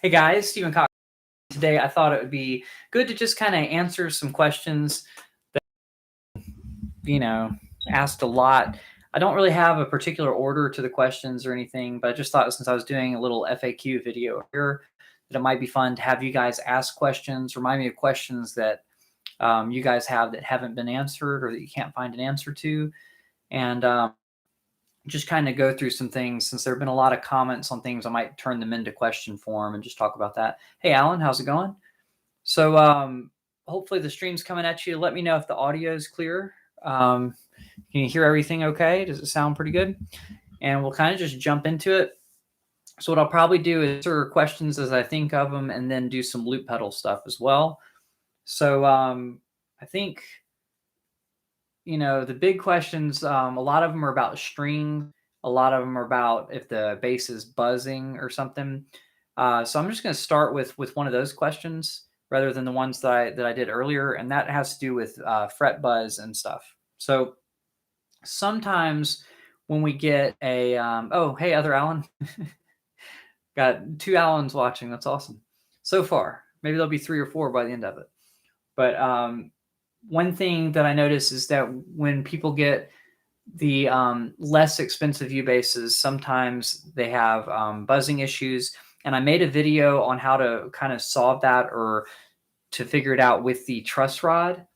Hey guys, Stephen Cox. Today I thought it would be good to just kind of answer some questions that, asked a lot. I don't really have a particular order to the questions or anything, but I just thought since I was doing a little FAQ video here, that it might be fun to have you guys ask questions, remind me of questions that you guys have that haven't been answered or that you can't find an answer to. And just kind of go through some things. Since there have been a lot of comments on things, I might turn them into question form and just talk about that. Hey, Alan, how's it going? So hopefully the stream's coming at you. Let me know if the audio is clear. Can you hear everything okay? Does it sound pretty good? And we'll kind of just jump into it. So what I'll probably do is answer questions as I think of them and then do some loop pedal stuff as well. So I think, the big questions, a lot of them are about strings. A lot of them are about if the bass is buzzing or something. So I'm just going to start with one of those questions rather than the ones that I did earlier, and that has to do with fret buzz and stuff. So sometimes when we get a oh, hey, other Alan. Got 2 Allens watching. That's awesome so far. Maybe there'll be 3 or 4 by the end of it. But one thing that I notice is that when people get the less expensive Ubases, sometimes they have buzzing issues. And I made a video on how to kind of solve that or to figure it out with the truss rod.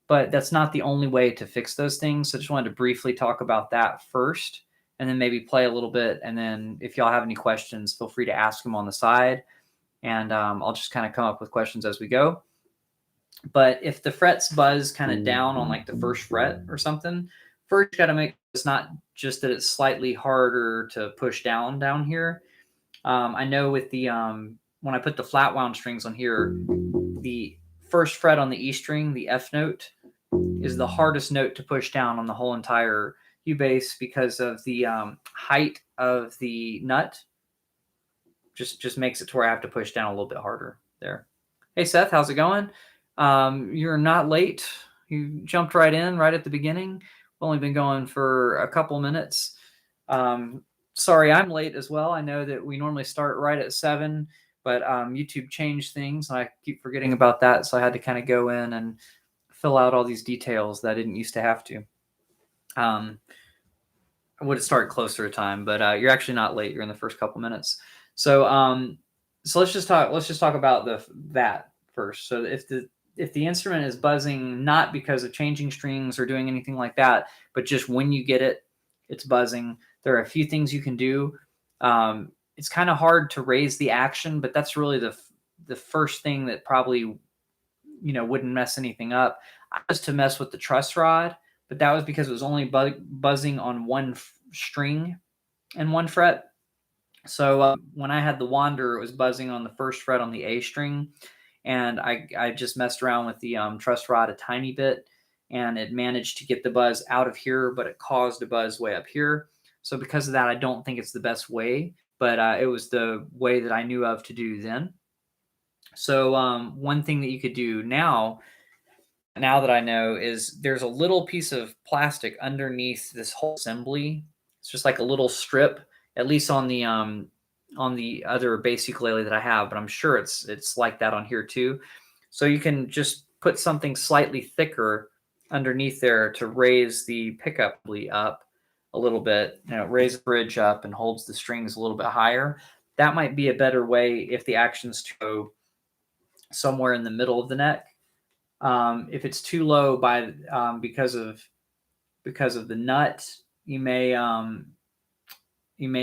But that's not the only way to fix those things. So I just wanted to briefly talk about that first and then maybe play a little bit. And then if y'all have any questions, feel free to ask them on the side. And I'll just kind of come up with questions as we go. But if the frets buzz kind of down on like the first fret or something, first you got to make it's not just that it's slightly harder to push down here. I know with the when I put the flat wound strings on here, the first fret on the E string, the F note, is the hardest note to push down on the whole entire Ubase because of the height of the nut. Just makes it to where I have to push down a little bit harder there. Hey Seth, how's it going? You're not late. You jumped right in right at the beginning. We've only been going for a couple minutes. Sorry, I'm late as well. I know that we normally start right at 7, but YouTube changed things. And I keep forgetting about that. So I had to kind of go in and fill out all these details that I didn't used to have to. I would have started closer to time, but you're actually not late. You're in the first couple minutes. So let's just talk about that first. So if the instrument is buzzing, not because of changing strings or doing anything like that, but just when you get it, it's buzzing. There are a few things you can do. It's kind of hard to raise the action, but that's really the first thing that probably, wouldn't mess anything up. I was to mess with the truss rod, but that was because it was only buzzing on one string and one fret. So when I had the Wander, it was buzzing on the first fret on the A string. And I just messed around with the truss rod a tiny bit, and it managed to get the buzz out of here, but it caused a buzz way up here. So because of that, I don't think it's the best way, but it was the way that I knew of to do then. So one thing that you could do now that I know, is there's a little piece of plastic underneath this whole assembly. It's just like a little strip, at least on the other bass ukulele that I have, but I'm sure it's like that on here too. So you can just put something slightly thicker underneath there to raise the pickup up a little bit, raise the bridge up and holds the strings a little bit higher. That might be a better way if the actions go somewhere in the middle of the neck. If it's too low because of the nut, you may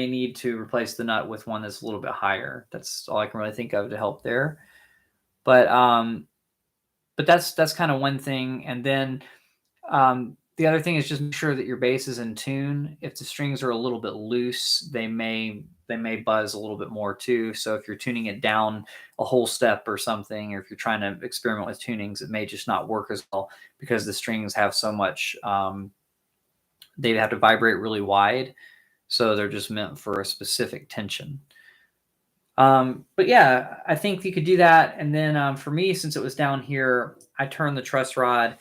need to replace the nut with one that's a little bit higher. That's all I can really think of to help there. But that's kind of one thing. And then the other thing is just make sure that your bass is in tune. If the strings are a little bit loose, they may buzz a little bit more too. So if you're tuning it down a whole step or something, or if you're trying to experiment with tunings, it may just not work as well because the strings have so much, they have to vibrate really wide. So they're just meant for a specific tension. But yeah, I think you could do that. And then for me, since it was down here, I turned the truss rod.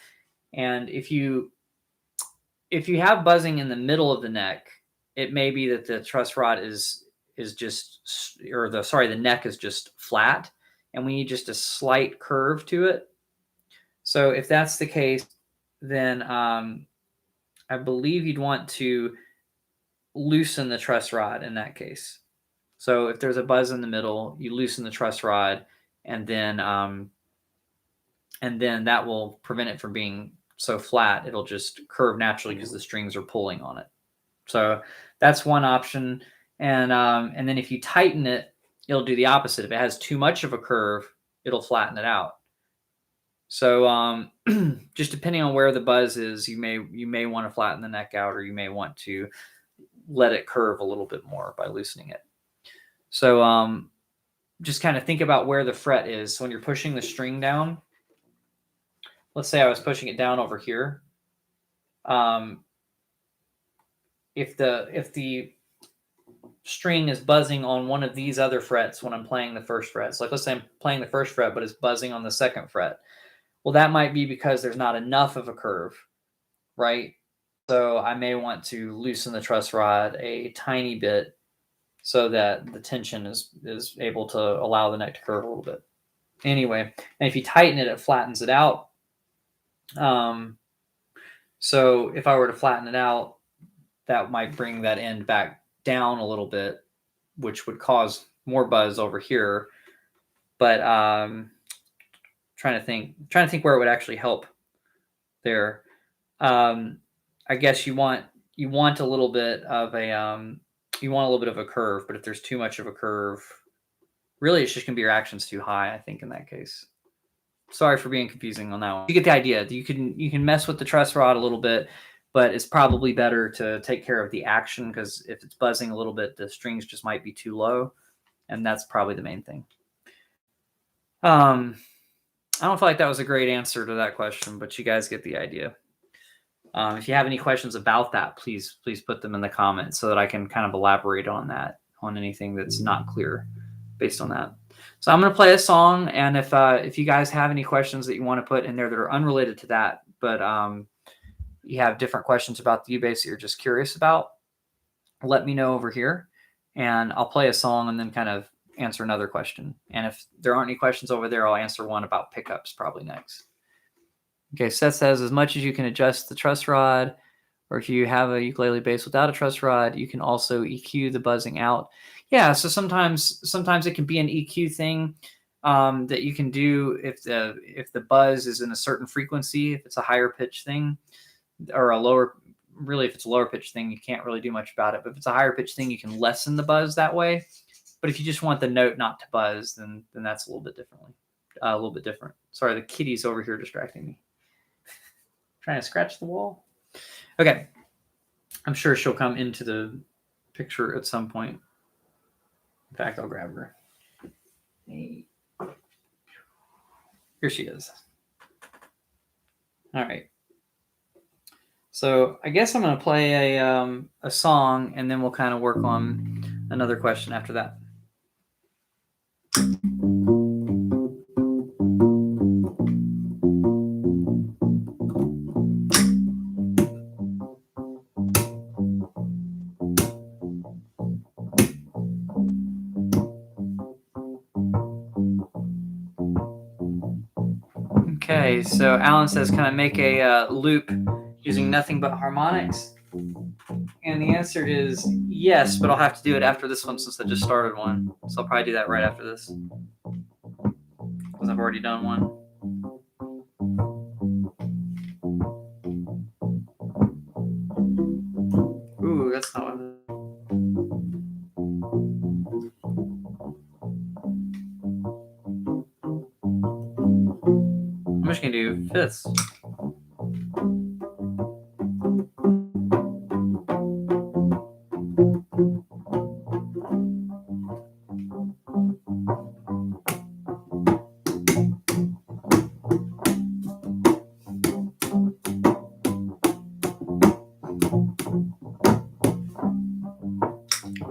And if you have buzzing in the middle of the neck, it may be that the truss rod is is just, or the neck is just flat, and we need just a slight curve to it. So if that's the case, then I believe you'd want to loosen the truss rod in that case. So if there's a buzz in the middle, you loosen the truss rod, and then that will prevent it from being so flat. It'll just curve naturally because the strings are pulling on it. So that's one option. And then if you tighten it, it'll do the opposite. If it has too much of a curve, it'll flatten it out. So just depending on where the buzz is, you may want to flatten the neck out, or you may want to let it curve a little bit more by loosening it. So just kind of think about where the fret is. So when you're pushing the string down, let's say I was pushing it down over here. If the string is buzzing on one of these other frets when I'm playing the first fret, so like let's say I'm playing the first fret, but it's buzzing on the second fret. Well, that might be because there's not enough of a curve, right? So I may want to loosen the truss rod a tiny bit so that the tension is able to allow the neck to curve a little bit. Anyway, and if you tighten it, it flattens it out. So if I were to flatten it out, that might bring that end back down a little bit, which would cause more buzz over here. But trying to think where it would actually help there. I guess you want a little bit of a curve, but if there's too much of a curve, really it's just gonna be your action's too high, I think, in that case. Sorry for being confusing on that one. You get the idea. You can mess with the truss rod a little bit, but it's probably better to take care of the action, because if it's buzzing a little bit, the strings just might be too low, and that's probably the main thing. I don't feel like that was a great answer to that question, but you guys get the idea. If you have any questions about that, please put them in the comments so that I can kind of elaborate on that, on anything that's not clear based on that. So I'm going to play a song, and if you guys have any questions that you want to put in there that are unrelated to that, but you have different questions about the Ubase that you're just curious about, let me know over here, and I'll play a song and then kind of answer another question. And if there aren't any questions over there, I'll answer one about pickups probably next. Okay, Seth says, as much as you can adjust the truss rod, or if you have a ukulele bass without a truss rod, you can also EQ the buzzing out. Yeah, so sometimes it can be an EQ thing that you can do if the buzz is in a certain frequency, if it's a higher pitch thing, or a lower, really if it's a lower pitch thing, you can't really do much about it. But if it's a higher pitch thing, you can lessen the buzz that way. But if you just want the note not to buzz, then that's a little bit different. Sorry, the kitty's over here distracting me. Trying to scratch the wall. Okay. I'm sure she'll come into the picture at some point. In fact, I'll grab her. Hey. Here she is. All right. So I guess I'm going to play a song, and then we'll kind of work on another question after that. Okay, so Alan says, can I make a loop using nothing but harmonics? And the answer is yes, but I'll have to do it after this one since I just started one. So I'll probably do that right after this, because I've already done one. Ooh, that's not what I'm just going to do fifths.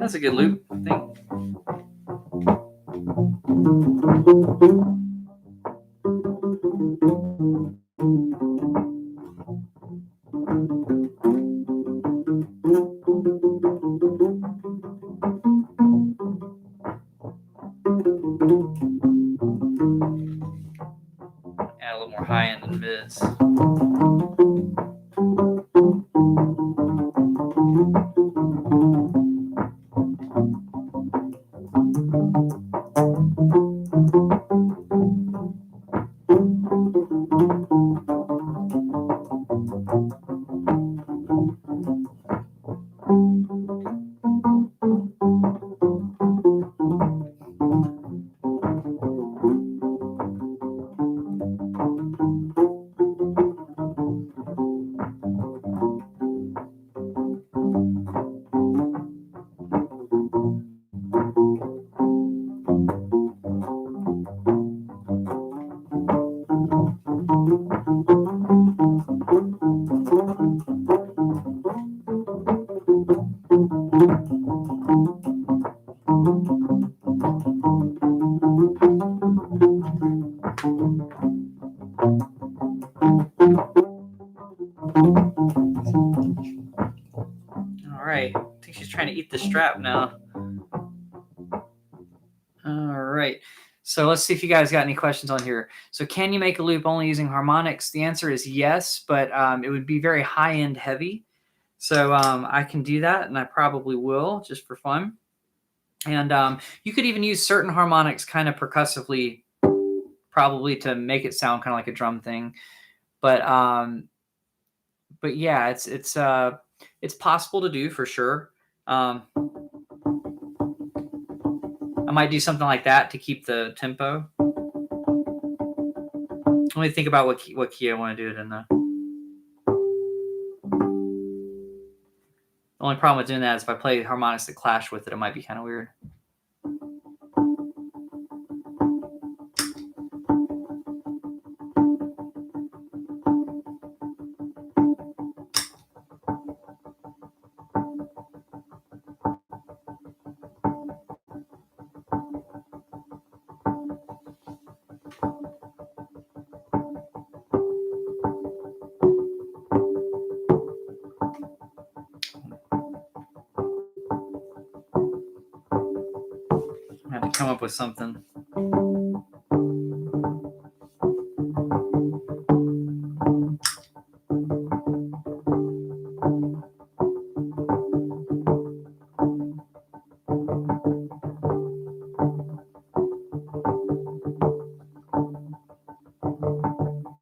That's a good loop, I think. All right. I think she's trying to eat the strap now. All right. So let's see if you guys got any questions on here. So can you make a loop only using harmonics? The answer is yes, but it would be very high-end heavy. So I can do that, and I probably will just for fun. And you could even use certain harmonics kind of percussively, probably to make it sound kind of like a drum thing. But yeah, it's possible to do for sure. I might do something like that to keep the tempo. Let me think about what key I want to do it in though. The only problem with doing that is if I play harmonics that clash with it, it might be kind of weird. I have to come up with something.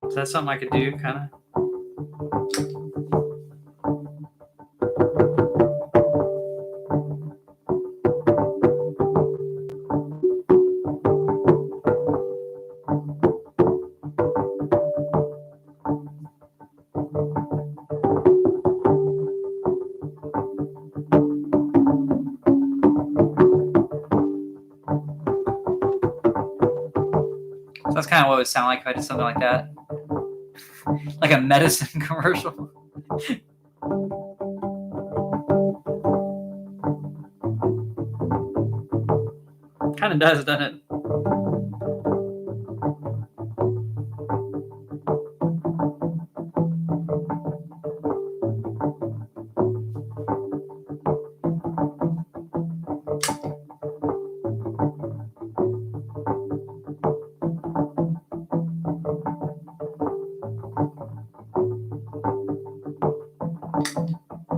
Is that something I could do, kind of? So that's kind of what it would sound like if I did something like that. Like a medicine commercial. Kind of does, doesn't it?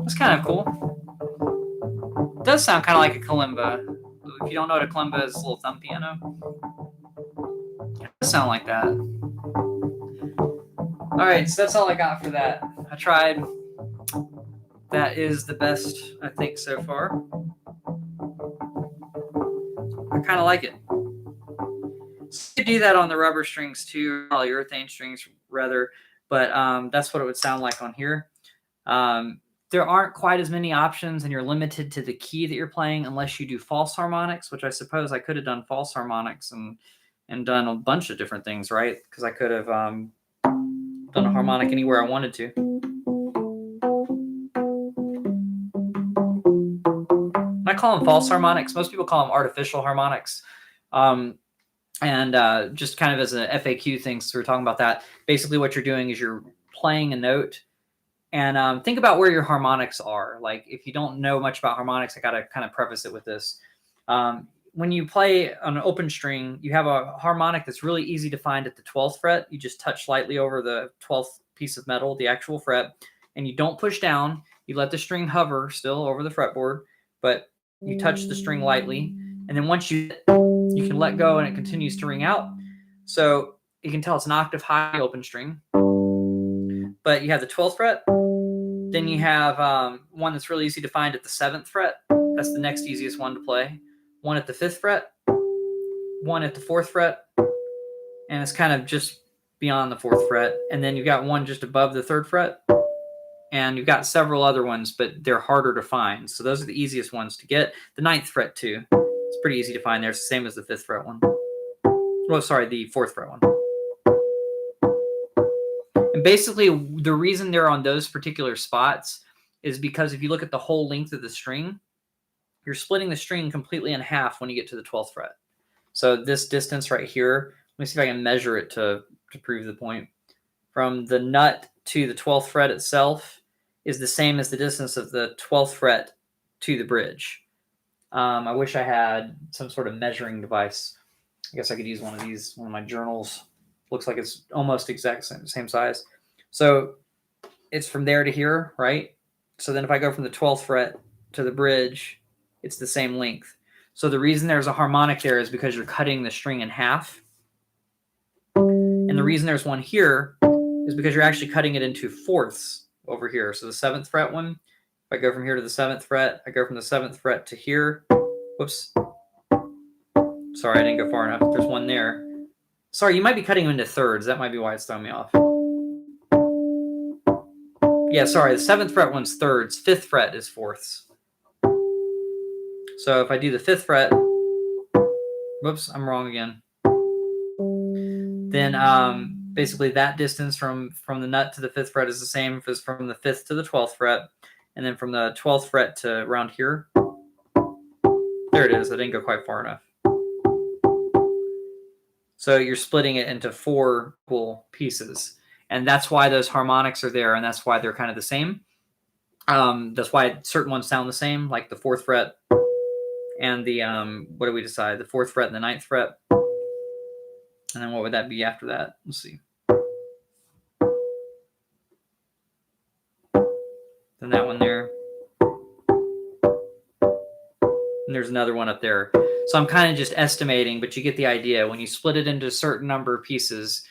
That's kind of cool. It does sound kind of like a kalimba. If you don't know what a kalimba is, a little thumb piano. It does sound like that. All right, so that's all I got for that. I tried. That is the best, I think, so far. I kind of like it. So you could do that on the rubber strings too, polyurethane strings rather, but that's what it would sound like on here. There aren't quite as many options, and you're limited to the key that you're playing unless you do false harmonics, which I suppose I could have done false harmonics and done a bunch of different things, right? Because I could have done a harmonic anywhere I wanted to. I call them false harmonics. Most people call them artificial harmonics. And just kind of as an FAQ thing, so we're talking about that. Basically, what you're doing is you're playing a note. And think about where your harmonics are. Like, if you don't know much about harmonics, I got to kind of preface it with this. When you play on an open string, you have a harmonic that's really easy to find at the 12th fret. You just touch lightly over the 12th piece of metal, the actual fret, and you don't push down. You let the string hover still over the fretboard, but you touch the string lightly. And then once you can let go and it continues to ring out. So you can tell it's an octave high open string. But you have the 12th fret. Then you have one that's really easy to find at the 7th fret. That's the next easiest one to play. One at the 5th fret. One at the 4th fret. And it's kind of just beyond the 4th fret. And then you've got one just above the 3rd fret. And you've got several other ones, but they're harder to find. So those are the easiest ones to get. The 9th fret too. It's pretty easy to find there. It's the same as the 5th fret one. Oh, sorry, the 4th fret one. And basically, the reason they're on those particular spots is because if you look at the whole length of the string, you're splitting the string completely in half when you get to the 12th fret. So this distance right here, let me see if I can measure it to prove the point. From the nut to the 12th fret itself, is the same as the distance of the 12th fret to the bridge. I wish I had some sort of measuring device. I guess I could use one of these, one of my journals. Looks like it's almost exact same size. So it's from there to here, right? So then if I go from the 12th fret to the bridge, it's the same length. So the reason there's a harmonic there is because you're cutting the string in half. And the reason there's one here is because you're actually cutting it into fourths over here. So the 7th fret one, if I go from here to the 7th fret, I go from the 7th fret to here. Whoops. Sorry, I didn't go far enough. There's one there. Sorry, you might be cutting them into thirds. That might be why it's throwing me off. Yeah, sorry, the 7th fret one's thirds. 5th fret is fourths. So if I do the 5th fret, whoops, I'm wrong again. Then basically that distance from the nut to the 5th fret is the same as from the 5th to the 12th fret. And then from the 12th fret to around here. There it is. I didn't go quite far enough. So you're splitting it into 4 equal pieces. And that's why those harmonics are there, and that's why they're kind of the same. That's why certain ones sound the same, like the 4th fret and the, what do we decide? The 4th fret and the 9th fret. And then what would that be after that? Let's see. Then that one there. And there's another one up there. So I'm kind of just estimating, but you get the idea. When you split it into a certain number of pieces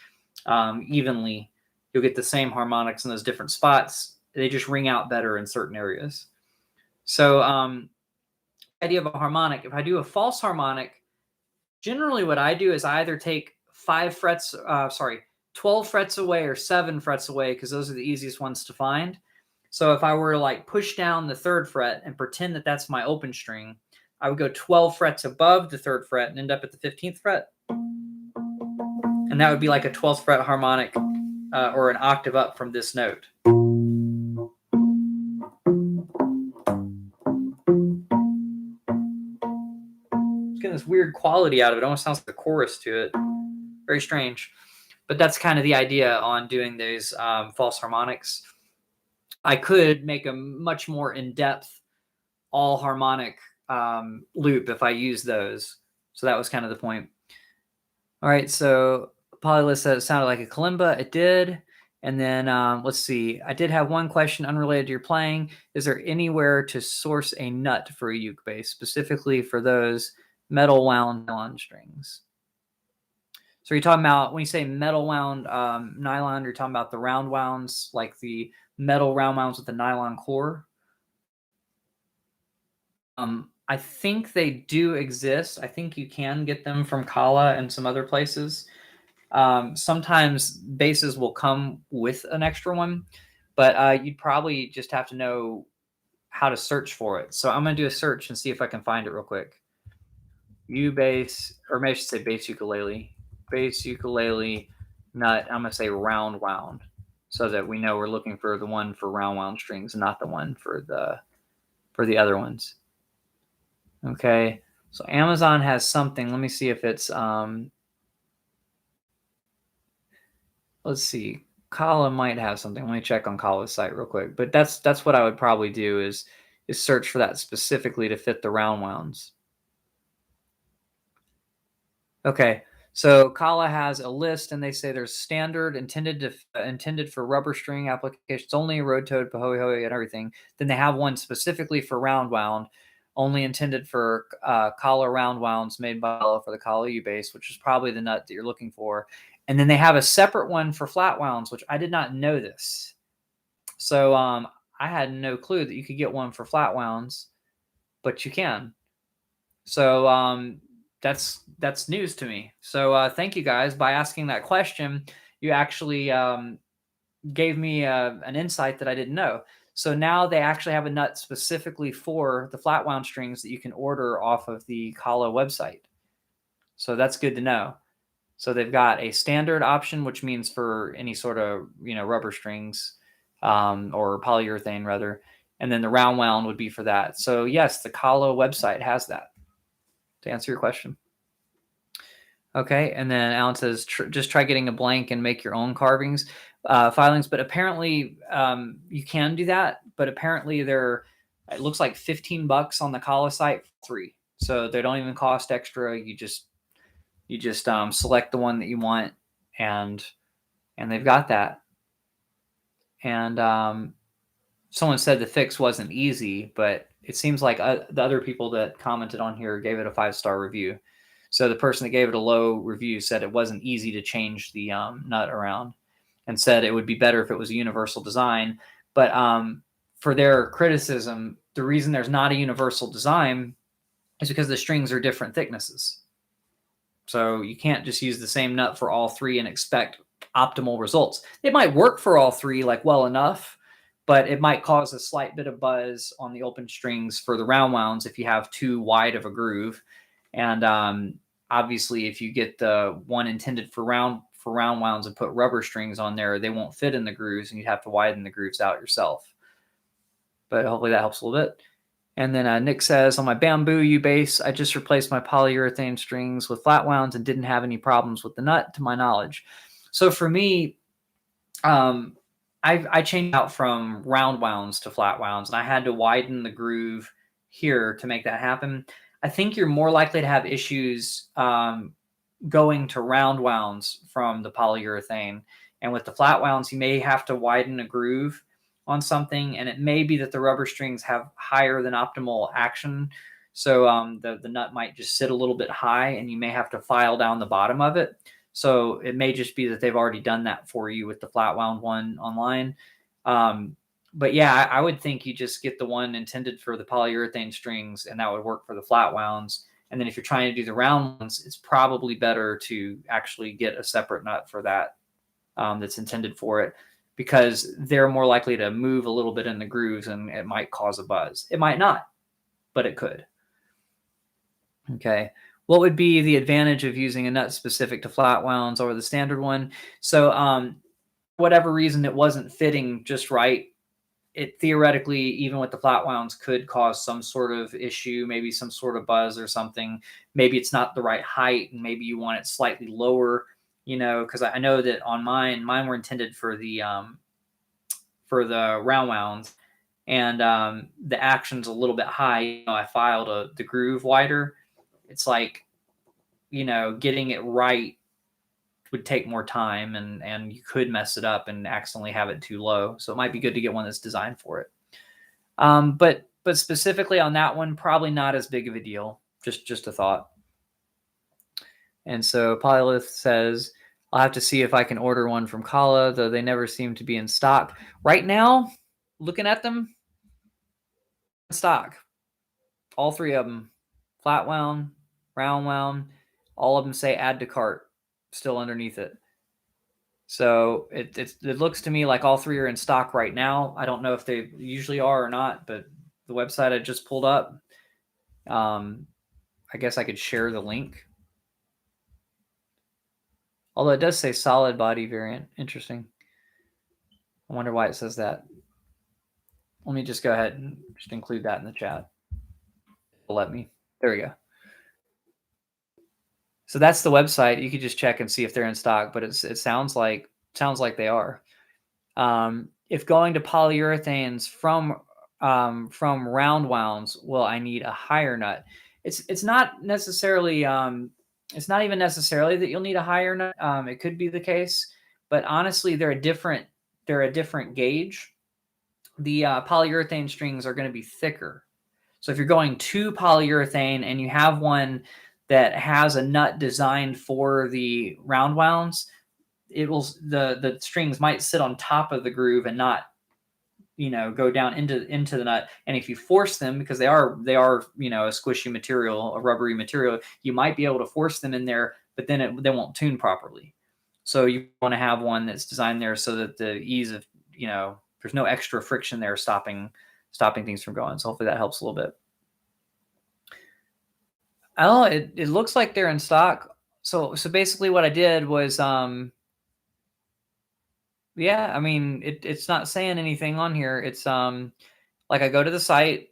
evenly, you'll get the same harmonics in those different spots. They just ring out better in certain areas. So idea of a harmonic, if I do a false harmonic, generally what I do is I either take 12 frets away or 7 frets away, because those are the easiest ones to find. So if I were to like push down the 3rd fret and pretend that that's my open string, I would go 12 frets above the 3rd fret and end up at the 15th fret. And that would be like a 12th fret harmonic or an octave up from this note. It's getting this weird quality out of it. It almost sounds like a chorus to it. Very strange. But that's kind of the idea on doing these false harmonics. I could make a much more in-depth all harmonic loop if I use those. So that was kind of the point. All right, so Polylist said it sounded like a kalimba. It did. And then let's see. I did have one question unrelated to your playing. Is there anywhere to source a nut for a Ukebase, specifically for those metal wound nylon strings? So you're talking about, when you say metal wound nylon, you're talking about the round wounds, like the metal round wounds with the nylon core? I think they do exist. I think you can get them from Kala and some other places. Sometimes bases will come with an extra one, but you'd probably just have to know how to search for it. So I'm going to do a search and see if I can find it real quick. Ubase, or maybe I should say base ukulele. Base ukulele nut. I'm going to say round wound, so that we know we're looking for the one for round wound strings and not the one for the other ones. Okay, so Amazon has something. Let me see if it's let's see. Kala might have something. Let me check on Kala's site real quick. But that's what I would probably do is search for that specifically to fit the round wounds. Okay, so Kala has a list, and they say there's standard intended for rubber string applications only, road toad, pahoe hoe, and everything. Then they have one specifically for round wound, only intended for Kala round wounds made by for the Kala Eubase, which is probably the nut that you're looking for. And then they have a separate one for flat wounds, which I did not know this. So I had no clue that you could get one for flat wounds, but you can. So that's news to me. So thank you guys. By asking that question, you actually gave me an insight that I didn't know. So now they actually have a nut specifically for the flat wound strings that you can order off of the Kala website. So that's good to know. So they've got a standard option, which means for any sort of rubber strings or polyurethane rather, and then the round wound would be for that. So yes, the Kala website has that. To answer your question. Okay, and then Alan says, just try getting a blank and make your own carvings. filings, but apparently you can do that. But apparently it looks like $15 on the Kala site, free. So they don't even cost extra. You just select the one that you want, and they've got that. And someone said the fix wasn't easy, but it seems like the other people that commented on here gave it a 5-star review. So the person that gave it a low review said it wasn't easy to change the nut around, and said it would be better if it was a universal design. But for their criticism, the reason there's not a universal design is because the strings are different thicknesses. So you can't just use the same nut for all three and expect optimal results. It might work for all three, like, well enough, but it might cause a slight bit of buzz on the open strings for the round wounds if you have too wide of a groove. And obviously, if you get the one intended for round wounds and put rubber strings on there, they won't fit in the grooves, and you'd have to widen the grooves out yourself. But hopefully that helps a little bit. And then Nick says, on my bamboo Ubase, I just replaced my polyurethane strings with flat wounds and didn't have any problems with the nut, to my knowledge. So for me, I changed out from round wounds to flat wounds, and I had to widen the groove here to make that happen. I think you're more likely to have issues going to round wounds from the polyurethane. And with the flat wounds, you may have to widen a groove on something, and it may be that the rubber strings have higher than optimal action. So the nut might just sit a little bit high, and you may have to file down the bottom of it. So it may just be that they've already done that for you with the flat wound one online. But yeah, I would think you just get the one intended for the polyurethane strings, and that would work for the flat wounds. And then if you're trying to do the round ones, it's probably better to actually get a separate nut for that that's intended for it, because they're more likely to move a little bit in the grooves, and it might cause a buzz. It might not, but it could. Okay. What would be the advantage of using a nut specific to flat wounds over the standard one? So whatever reason it wasn't fitting just right, it theoretically, even with the flat wounds, could cause some sort of issue, maybe some sort of buzz or something. Maybe it's not the right height, and maybe you want it slightly lower, because I know that on mine were intended for the round wounds, and the action's a little bit high. I filed the groove wider. It's like, getting it right would take more time, and you could mess it up and accidentally have it too low. So it might be good to get one that's designed for it. But specifically on that one, probably not as big of a deal. Just a thought. And so Polylith says, I'll have to see if I can order one from Kala, though they never seem to be in stock. Right now, looking at them, in stock. All three of them. Flat wound, round wound, all of them say add to cart still underneath it. So it looks to me like all three are in stock right now. I don't know if they usually are or not, but the website I just pulled up, I guess I could share the link. Although it does say solid body variant. Interesting. I wonder why it says that. Let me just go ahead and just include that in the chat. Let me. There we go. So that's the website. You could just check and see if they're in stock, but it sounds like they are. If going to polyurethanes from round wounds, well, I need a higher nut. It's not necessarily it's not even necessarily that you'll need a higher nut. It could be the case, but honestly, they're a different gauge. The polyurethane strings are going to be thicker. So if you're going to polyurethane and you have one that has a nut designed for the round wounds, it will the strings might sit on top of the groove and not go down into the nut. And if you force them, because they are a squishy material, a rubbery material, you might be able to force them in there, but then they won't tune properly. So you want to have one that's designed there so that the ease of there's no extra friction there stopping things from going. So hopefully that helps a little bit. Oh, it looks like they're in stock. So basically what I did was, yeah, I mean, it's not saying anything on here. It's like I go to the site.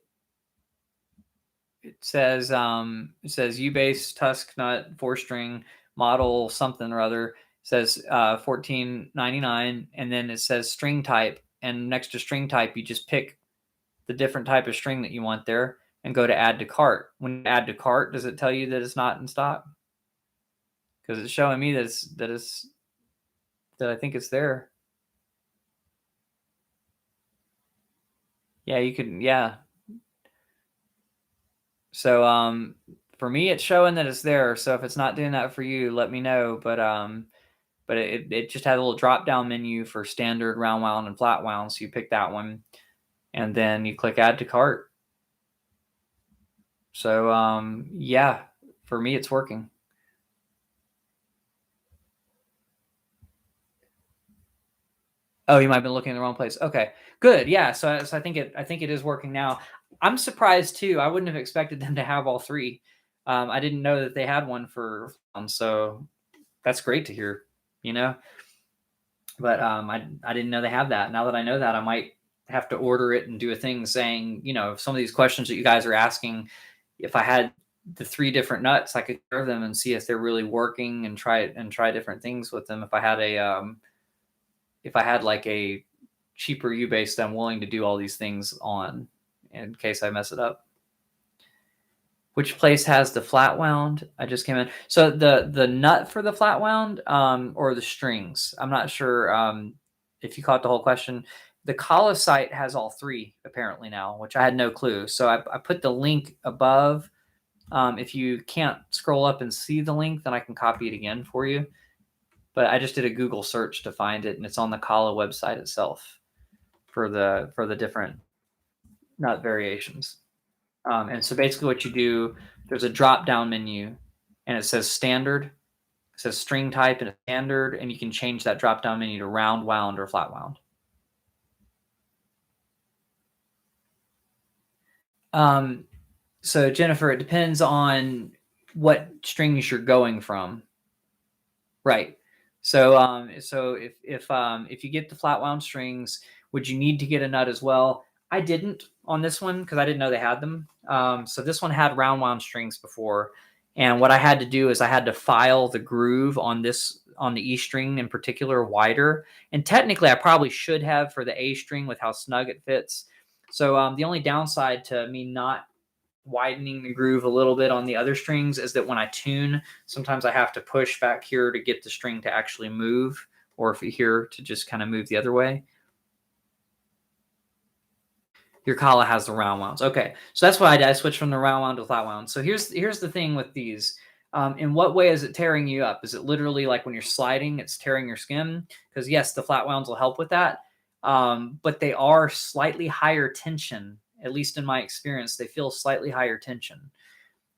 It says Ubase Tusk Nut 4-string model something or other, says $14.99, and then it says string type, and next to string type you just pick the different type of string that you want there and go to add to cart. When you add to cart, does it tell you that it's not in stock? Because it's showing me that I think it's there. Yeah, you can, yeah. So for me it's showing that it's there. So if it's not doing that for you, let me know. But it just had a little drop down menu for standard, round wound, and flat wound. So you pick that one and then you click add to cart. So yeah, for me it's working. Oh, you might have been looking in the wrong place. Okay, good. Yeah, so I think it is working now. I'm surprised too. I wouldn't have expected them to have all three. I didn't know that they had one for so that's great to hear. You know, but I didn't know they have that. Now that I know that, I might have to order it and do a thing saying, some of these questions that you guys are asking, if I had the three different nuts, I could serve them and see if they're really working and try different things with them. If I had like a cheaper Ubase that I'm willing to do all these things on in case I mess it up. Which place has the flat wound? I just came in. So the nut for the flat wound or the strings? I'm not sure if you caught the whole question. The Kala site has all three apparently now, which I had no clue. So I put the link above. If you can't scroll up and see the link, then I can copy it again for you. But I just did a Google search to find it, and it's on the Kala website itself for the different nut variations. And so basically what you do, there's a drop down menu and it says standard, it says string type and a standard, and you can change that drop down menu to round wound or flat wound. So Jennifer, it depends on what strings you're going from. Right. So if you get the flat wound strings, would you need to get a nut as well? I didn't on this one because I didn't know they had them. So this one had round wound strings before, and what I had to do is I had to file the groove on the E string in particular wider. And technically, I probably should have for the A string with how snug it fits. So the only downside to me not widening the groove a little bit on the other strings is that when I tune, sometimes I have to push back here to get the string to actually move, or if you hear to just kind of move the other way. Your Kala has the round wounds. Okay, so that's why I did. I switched from the round wound to flat wound. So here's the thing with these. In what way is it tearing you up? Is it literally like when you're sliding, it's tearing your skin? Because yes, the flat wounds will help with that, but they are slightly higher tension. At least in my experience, they feel slightly higher tension.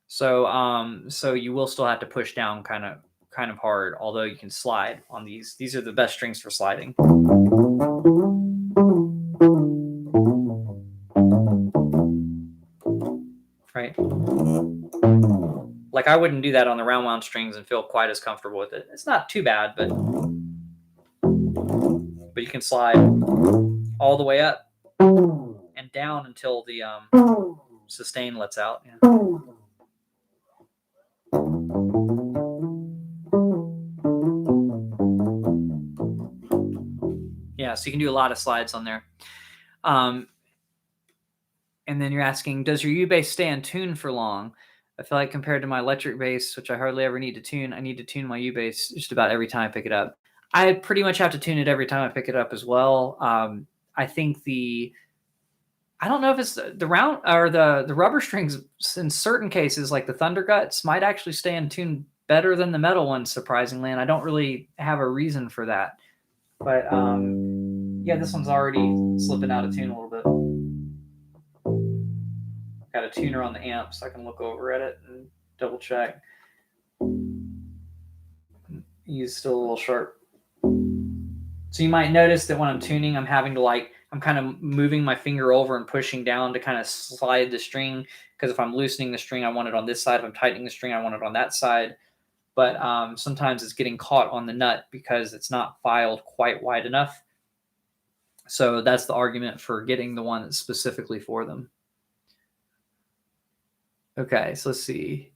So you will still have to push down kind of hard, although you can slide on these. These are the best strings for sliding. Right. Like I wouldn't do that on the round wound strings and feel quite as comfortable with it. It's not too bad, but you can slide all the way up and down until the sustain lets out. Yeah. Yeah, so you can do a lot of slides on there. And then you're asking, does your Ubase stay in tune for long? I feel like compared to my electric bass, which I hardly ever need to tune, I need to tune my Ubase just about every time I pick it up. I pretty much have to tune it every time I pick it up as well. I think I don't know if it's the round or the rubber strings in certain cases, like the Thunder Guts, might actually stay in tune better than the metal ones, surprisingly. And I don't really have a reason for that. But yeah, this one's already slipping out of tune a little bit. Got a tuner on the amp, so I can look over at it and double check. He's still a little sharp. So you might notice that when I'm tuning, I'm having to I'm kind of moving my finger over and pushing down to kind of slide the string. Because if I'm loosening the string, I want it on this side. If I'm tightening the string, I want it on that side. But sometimes it's getting caught on the nut because it's not filed quite wide enough. So that's the argument for getting the one that's specifically for them. Okay, so let's see.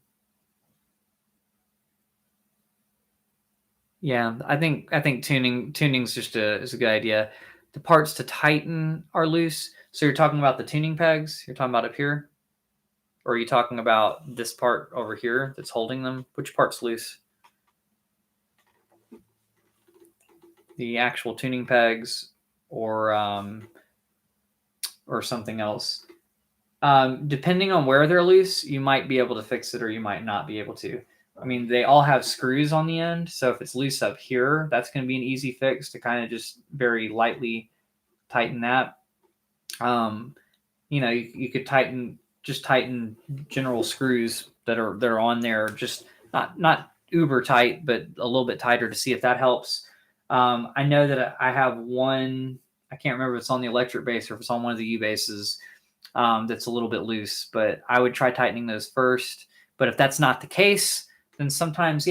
Yeah, I think tuning's just is a good idea. The parts to tighten are loose. So you're talking about the tuning pegs? You're talking about up here? Or are you talking about this part over here that's holding them? Which part's loose? The actual tuning pegs or something else? Depending on where they're loose, you might be able to fix it or you might not be able to. I mean, they all have screws on the end. So if it's loose up here, that's going to be an easy fix to kind of just very lightly tighten that. You could tighten general screws that are on there, just not uber tight, but a little bit tighter to see if that helps. I know that I have one. I can't remember if it's on the electric bass or if it's on one of the Ubases that's a little bit loose, but I would try tightening those first. But if that's not the case, then sometimes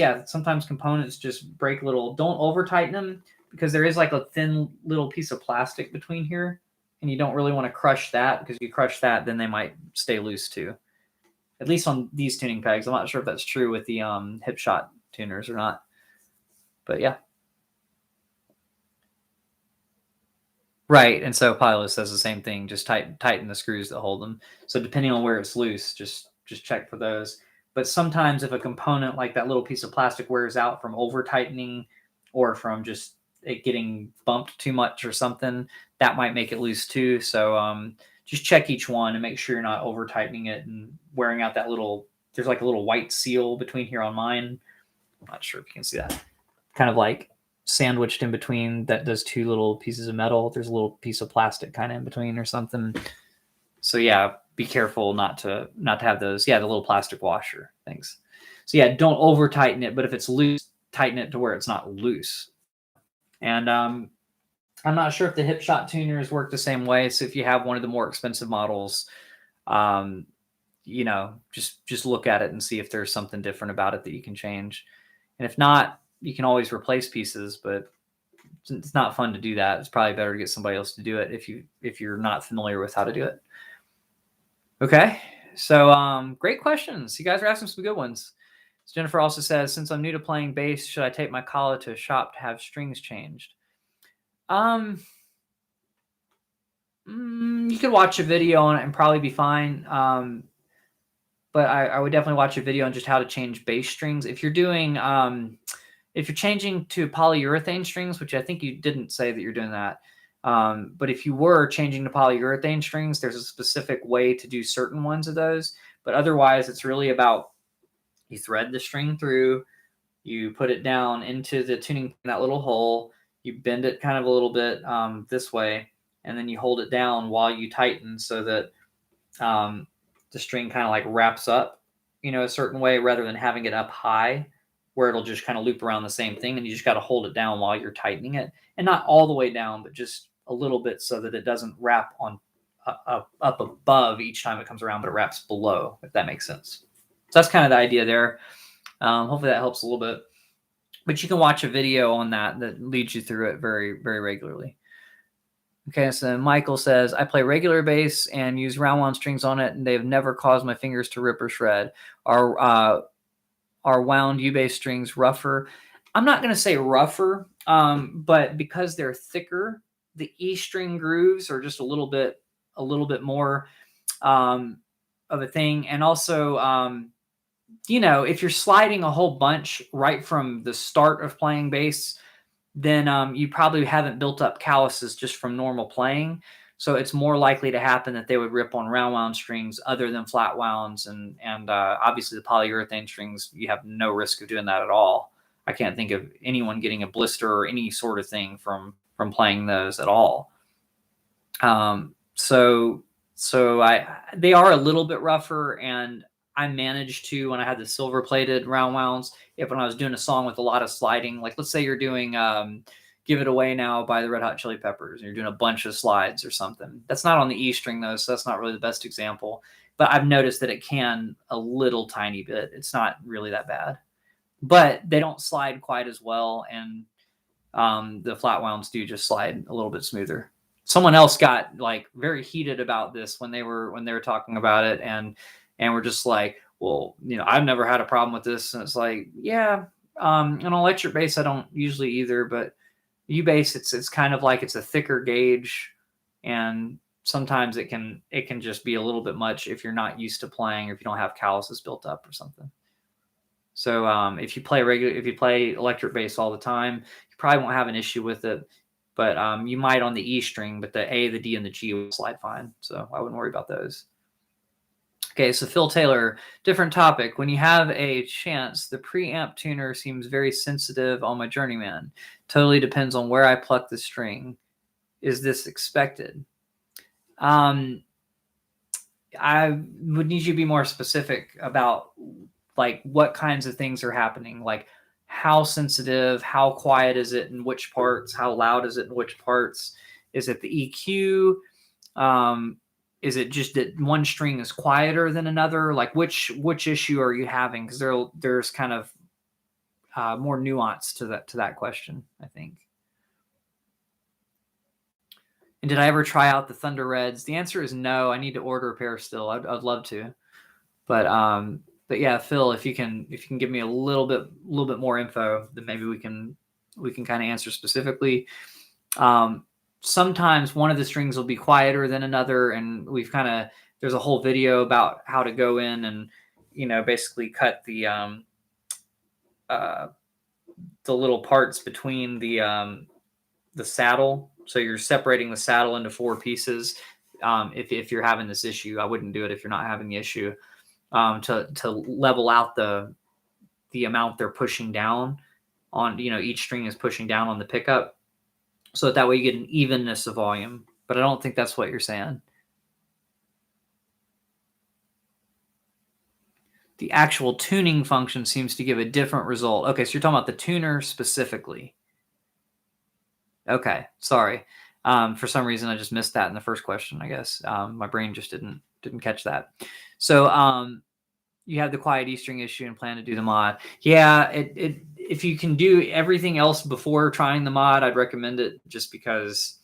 components just break little. Don't over tighten them because there is like a thin little piece of plastic between here, and you don't really want to crush that because if you crush that, then they might stay loose too. At least on these tuning pegs. I'm not sure if that's true with the hip shot tuners or not. But yeah. Right, and so Pilot says the same thing. Just tighten the screws that hold them. So depending on where it's loose, just check for those. But sometimes if a component like that little piece of plastic wears out from over tightening or from just it getting bumped too much or something, that might make it loose too. So just check each one and make sure you're not over tightening it and wearing out that little. There's like a little white seal between here on mine. I'm not sure if you can see that. Kind of like sandwiched in between those two little pieces of metal. There's a little piece of plastic kind of in between or something. So yeah, be careful not to have those. Yeah, the little plastic washer things. So yeah, don't over tighten it, but if it's loose, tighten it to where it's not loose. And I'm not sure if the hip shot tuners work the same way. So if you have one of the more expensive models, just look at it and see if there's something different about it that you can change. And if not, you can always replace pieces, but it's not fun to do that. It's probably better to get somebody else to do it if you're not familiar with how to do it. Okay, so great questions. You guys are asking some good ones. So Jennifer also says, since I'm new to playing bass, should I take my Kala to a shop to have strings changed? You could watch a video on it and probably be fine. But I would definitely watch a video on just how to change bass strings. If you're doing if you're changing to polyurethane strings, which I think you didn't say that you're doing that, but if you were changing to polyurethane strings, there's a specific way to do certain ones of those. But otherwise, it's really about you thread the string through, you put it down into the tuning, that little hole, you bend it kind of a little bit this way, and then you hold it down while you tighten so that the string kind of like wraps up, a certain way rather than having it up high where it'll just kind of loop around the same thing. And you just got to hold it down while you're tightening it, and not all the way down, but just a little bit so that it doesn't wrap on up above each time it comes around, but it wraps below, if that makes sense. So that's kind of the idea there. Hopefully that helps a little bit, but you can watch a video on that leads you through it very, very regularly. Okay, so Michael says, I play regular bass and use round wound strings on it, and they have never caused my fingers to rip or shred. Are wound Ubase strings rougher? I'm not going to say rougher, but because they're thicker, the E string grooves are just a little bit more of a thing. And also, if you're sliding a whole bunch right from the start of playing bass, then you probably haven't built up calluses just from normal playing. So it's more likely to happen that they would rip on round wound strings other than flat wounds. And obviously the polyurethane strings, you have no risk of doing that at all. I can't think of anyone getting a blister or any sort of thing from playing those at all. So they are a little bit rougher, and I managed to, when I had the silver plated round wounds, when I was doing a song with a lot of sliding, like let's say you're doing Give It Away Now by the Red Hot Chili Peppers, and you're doing a bunch of slides or something. That's not on the E string though, so that's not really the best example. But I've noticed that it can a little tiny bit. It's not really that bad. But they don't slide quite as well, and the flat wounds do just slide a little bit smoother. Someone else got like very heated about this when they were talking about it, and we're just like, well, I've never had a problem with this. And it's like, yeah, An electric bass, I don't usually either, but Ubase, it's kind of like it's a thicker gauge, and sometimes it can just be a little bit much if you're not used to playing, or if you don't have calluses built up or something. So if you play electric bass all the time, you probably won't have an issue with it. But you might on the E string, but the A, the D, and the G will slide fine. So I wouldn't worry about those. Okay, so Phil Taylor, different topic. When you have a chance, the preamp tuner seems very sensitive on my Journeyman. Totally depends on where I pluck the string. Is this expected? I would need you to be more specific about like what kinds of things are happening. Like how sensitive, how quiet is it in which parts, how loud is it in which parts? Is it the EQ? Is it just that one string is quieter than another? Like which issue are you having? Because there's kind of more nuance to that question, I think. And did I ever try out the Thunder Reds? The answer is no. I need to order a pair still. I'd love to, but yeah, Phil, if you can give me a little bit more info, then maybe we can kind of answer specifically. Sometimes one of the strings will be quieter than another, and there's a whole video about how to go in and basically cut the little parts between the saddle. So you're separating the saddle into 4 pieces. If you're having this issue, I wouldn't do it if you're not having the issue. To level out the amount they're pushing down on, each string is pushing down on the pickup. So that way you get an evenness of volume. But I don't think that's what you're saying. The actual tuning function seems to give a different result. Okay, so you're talking about the tuner specifically. Okay, sorry. For some reason, I just missed that in the first question, I guess. My brain just didn't catch that. So you have the quiet E string issue and plan to do the mod. Yeah, if you can do everything else before trying the mod, I'd recommend it, just because,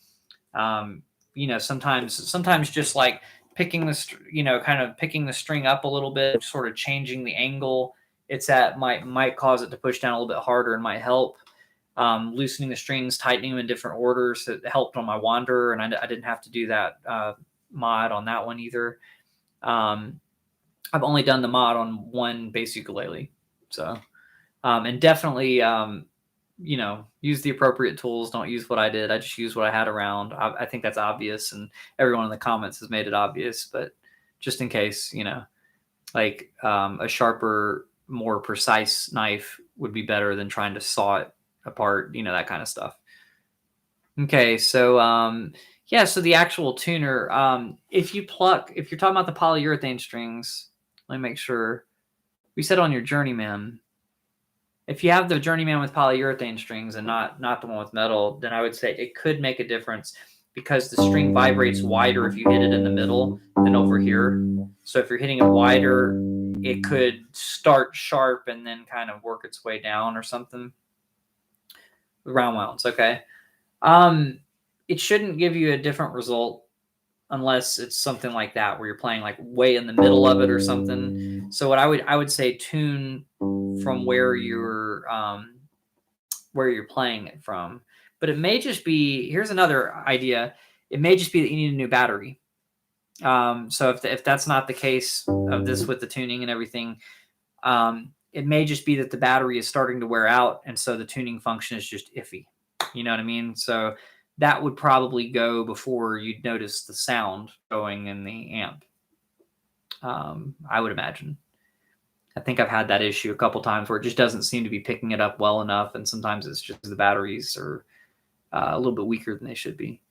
sometimes just like picking kind of picking the string up a little bit, sort of changing the angle it's at might cause it to push down a little bit harder and might help. Loosening the strings, tightening them in different orders, it helped on my Wanderer, and I didn't have to do that mod on that one either. I've only done the mod on one bass ukulele. So, and definitely, use the appropriate tools. Don't use what I did. I just used what I had around. I think that's obvious, and everyone in the comments has made it obvious, but just in case, like a sharper, more precise knife would be better than trying to saw it apart, that kind of stuff. Okay, so yeah, so the actual tuner, if you're talking about the polyurethane strings, let me make sure. We said on your Journeyman, if you have the Journeyman with polyurethane strings and not the one with metal, then I would say it could make a difference, because the string vibrates wider if you hit it in the middle than over here. So if you're hitting it wider, it could start sharp and then kind of work its way down or something. Round wounds, okay. It shouldn't give you a different result unless it's something like that, where you're playing like way in the middle of it or something. So what I would say, tune from where you're playing it from. But it may just be, here's another idea, it may just be that you need a new battery. So if that's not the case of this with the tuning and everything, it may just be that the battery is starting to wear out, and so the tuning function is just iffy. You know what I mean? So that would probably go before you'd notice the sound going in the amp. I would imagine. I think I've had that issue a couple times where it just doesn't seem to be picking it up well enough, and sometimes it's just the batteries are a little bit weaker than they should be.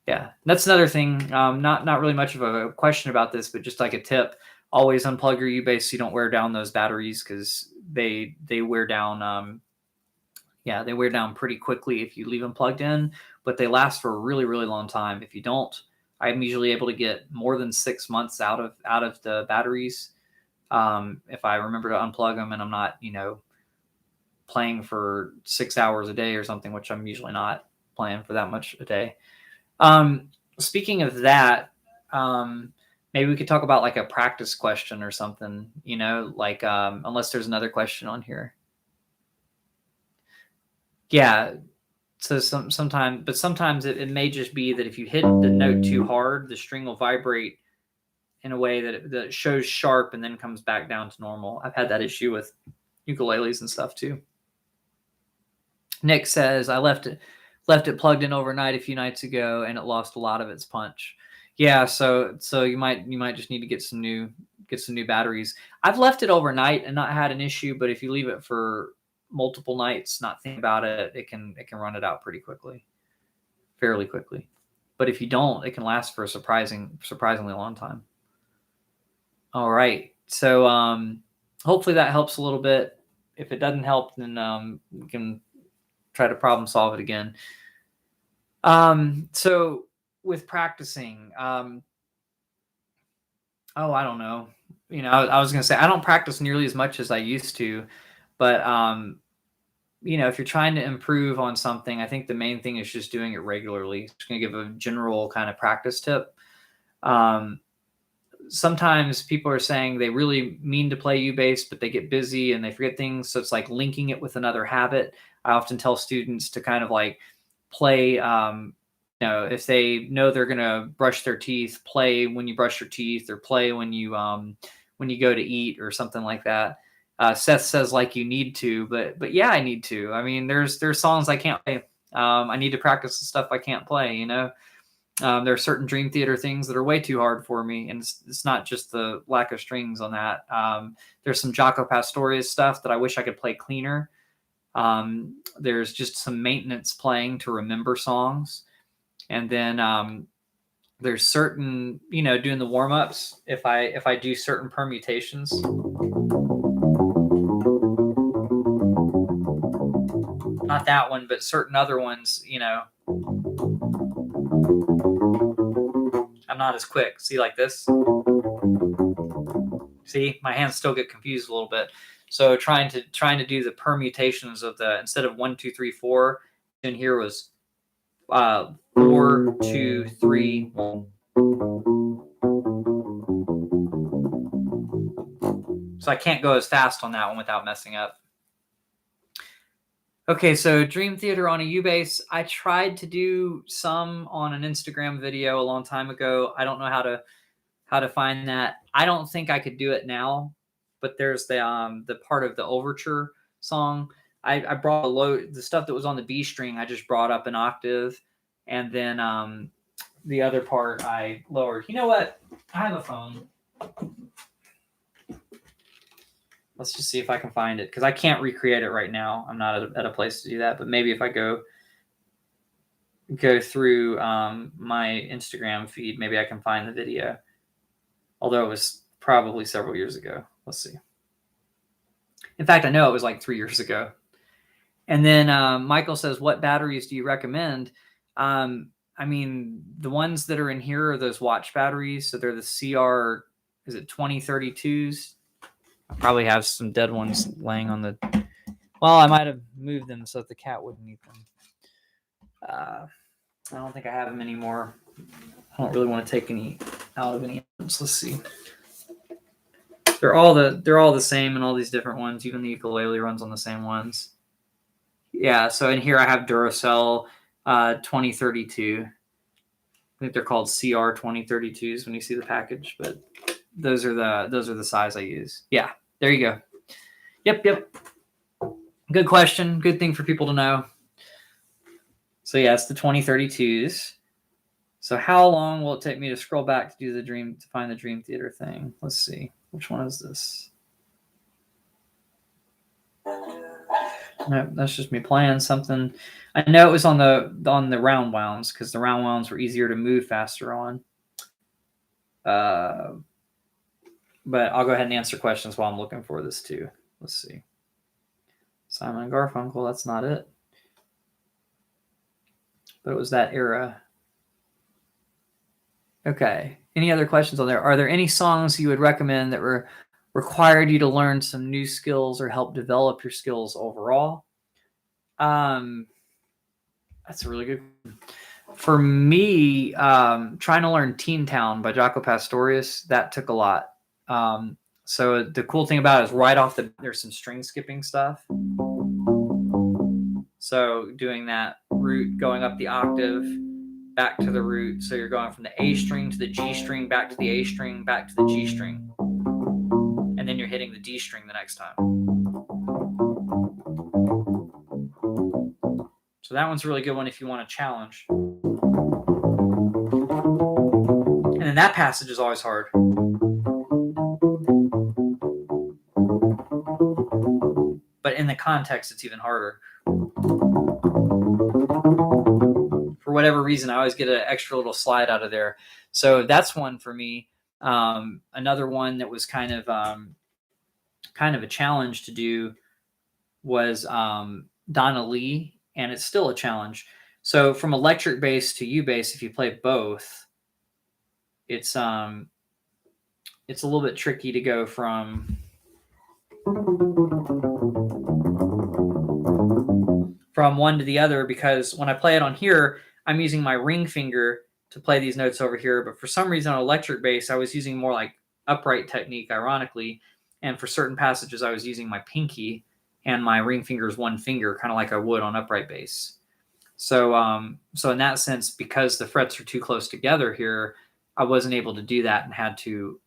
Yeah, that's another thing. Not really much of a question about this, but just like a tip: always unplug your Ubase so you don't wear down those batteries, because they wear down. They wear down pretty quickly if you leave them plugged in, but they last for a really, really long time. If you don't, I'm usually able to get more than 6 months out of the batteries. If I remember to unplug them and I'm not, playing for 6 hours a day or something, which I'm usually not playing for that much a day. Speaking of that, maybe we could talk about like a practice question or something, like, unless there's another question on here. Yeah. So sometimes it may just be that if you hit the note too hard, the string will vibrate in a way that it shows sharp and then comes back down to normal. I've had that issue with ukuleles and stuff too. Nick says, I left it plugged in overnight a few nights ago and it lost a lot of its punch. Yeah, so you might just need to get some new batteries. I've left it overnight and not had an issue, but if you leave it for multiple nights, not think about it, it can run it out pretty quickly, fairly quickly. But if you don't, it can last for a surprisingly long time. All right. So hopefully that helps a little bit. If it doesn't help, then we can try to problem solve it again. So with practicing, I don't know. I was going to say, I don't practice nearly as much as I used to, but, if you're trying to improve on something, I think the main thing is just doing it regularly. Just going to give a general kind of practice tip. Sometimes people are saying they really mean to play Ubase, but they get busy and they forget things. So it's like linking it with another habit. I often tell students to kind of like play, if they know they're going to brush their teeth, play when you brush your teeth, or play when you go to eat or something like that. Seth says like you need to, but yeah, I need to. I mean, there's songs I can't play. I need to practice the stuff I can't play, there are certain Dream Theater things that are way too hard for me, and it's not just the lack of strings on that. There's some Jaco Pastorius stuff that I wish I could play cleaner. There's just some maintenance playing to remember songs. And then there's certain, doing the warm-ups, if I do certain permutations. Not that one, but certain other ones, I'm not as quick. See, like this. See, my hands still get confused a little bit. So trying to do the permutations of instead of 1, 2, 3, 4, in here was 4, 2, 3, 1. So I can't go as fast on that one without messing up. Okay, so Dream Theater on a Ubase. I tried to do some on an Instagram video a long time ago. I don't know how to find that. I don't think I could do it now, but there's the part of the overture song. I brought the stuff that was on the B string. I just brought up an octave, and then the other part I lowered. You know what? I have a phone. Let's just see if I can find it, because I can't recreate it right now. I'm not at a place to do that, but maybe if I go through my Instagram feed, maybe I can find the video. Although it was probably several years ago. Let's see. In fact, I know it was like 3 years ago. And then Michael says, what batteries do you recommend? I mean, the ones that are in here are those watch batteries. So they're the CR, is it 2032s? I probably have some dead ones laying on the... Well, I might have moved them so that the cat wouldn't eat them. I don't think I have them anymore. I don't really want to take any out of any. Let's see. They're all the same in all these different ones. Even the ukulele runs on the same ones. Yeah. So in here I have Duracell 2032. I think they're called CR 2032s when you see the package, but those are the size I use. Yeah. There you go. Yep. Good question. Good thing for people to know. So yeah, it's the 2032s. So how long will it take me to scroll back to find the Dream Theater thing? Let's see. Which one is this? No, that's just me playing something. I know it was on the round wounds, because the round wounds were easier to move faster on. But I'll go ahead and answer questions while I'm looking for this too. Let's see. Simon and Garfunkel, that's not it. But it was that era. Okay. Any other questions on there? Are there any songs you would recommend that required you to learn some new skills or help develop your skills overall? That's a really good one. For me, trying to learn Teen Town by Jaco Pastorius, that took a lot. So the cool thing about it is right off there's some string skipping stuff. So doing that root, going up the octave, back to the root. So you're going from the A string to the G string, back to the A string, back to the G string. And then you're hitting the D string the next time. So that one's a really good one if you want a challenge. And then that passage is always hard. But in the context, it's even harder. For whatever reason, I always get an extra little slide out of there. So that's one for me. Another one that was kind of a challenge to do was Donna Lee, and it's still a challenge. So from electric bass to Ubase, if you play both, it's a little bit tricky to go from one to the other, because when I play it on here, I'm using my ring finger to play these notes over here. But for some reason on electric bass, I was using more like upright technique, ironically. And for certain passages, I was using my pinky and my ring finger is one finger, kind of like I would on upright bass. So in that sense, because the frets are too close together here, I wasn't able to do that and had to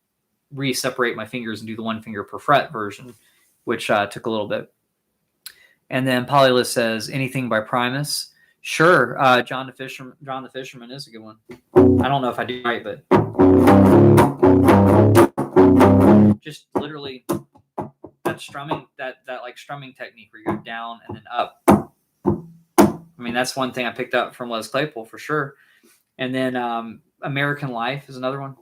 re-separate my fingers and do the one finger per fret version, which took a little bit. And then Polylith says, anything by Primus? Sure. John the Fisherman is a good one. I don't know if I do right, but just literally that strumming, that like strumming technique where you go down and then up. I mean, that's one thing I picked up from Les Claypool for sure. And then American Life is another one.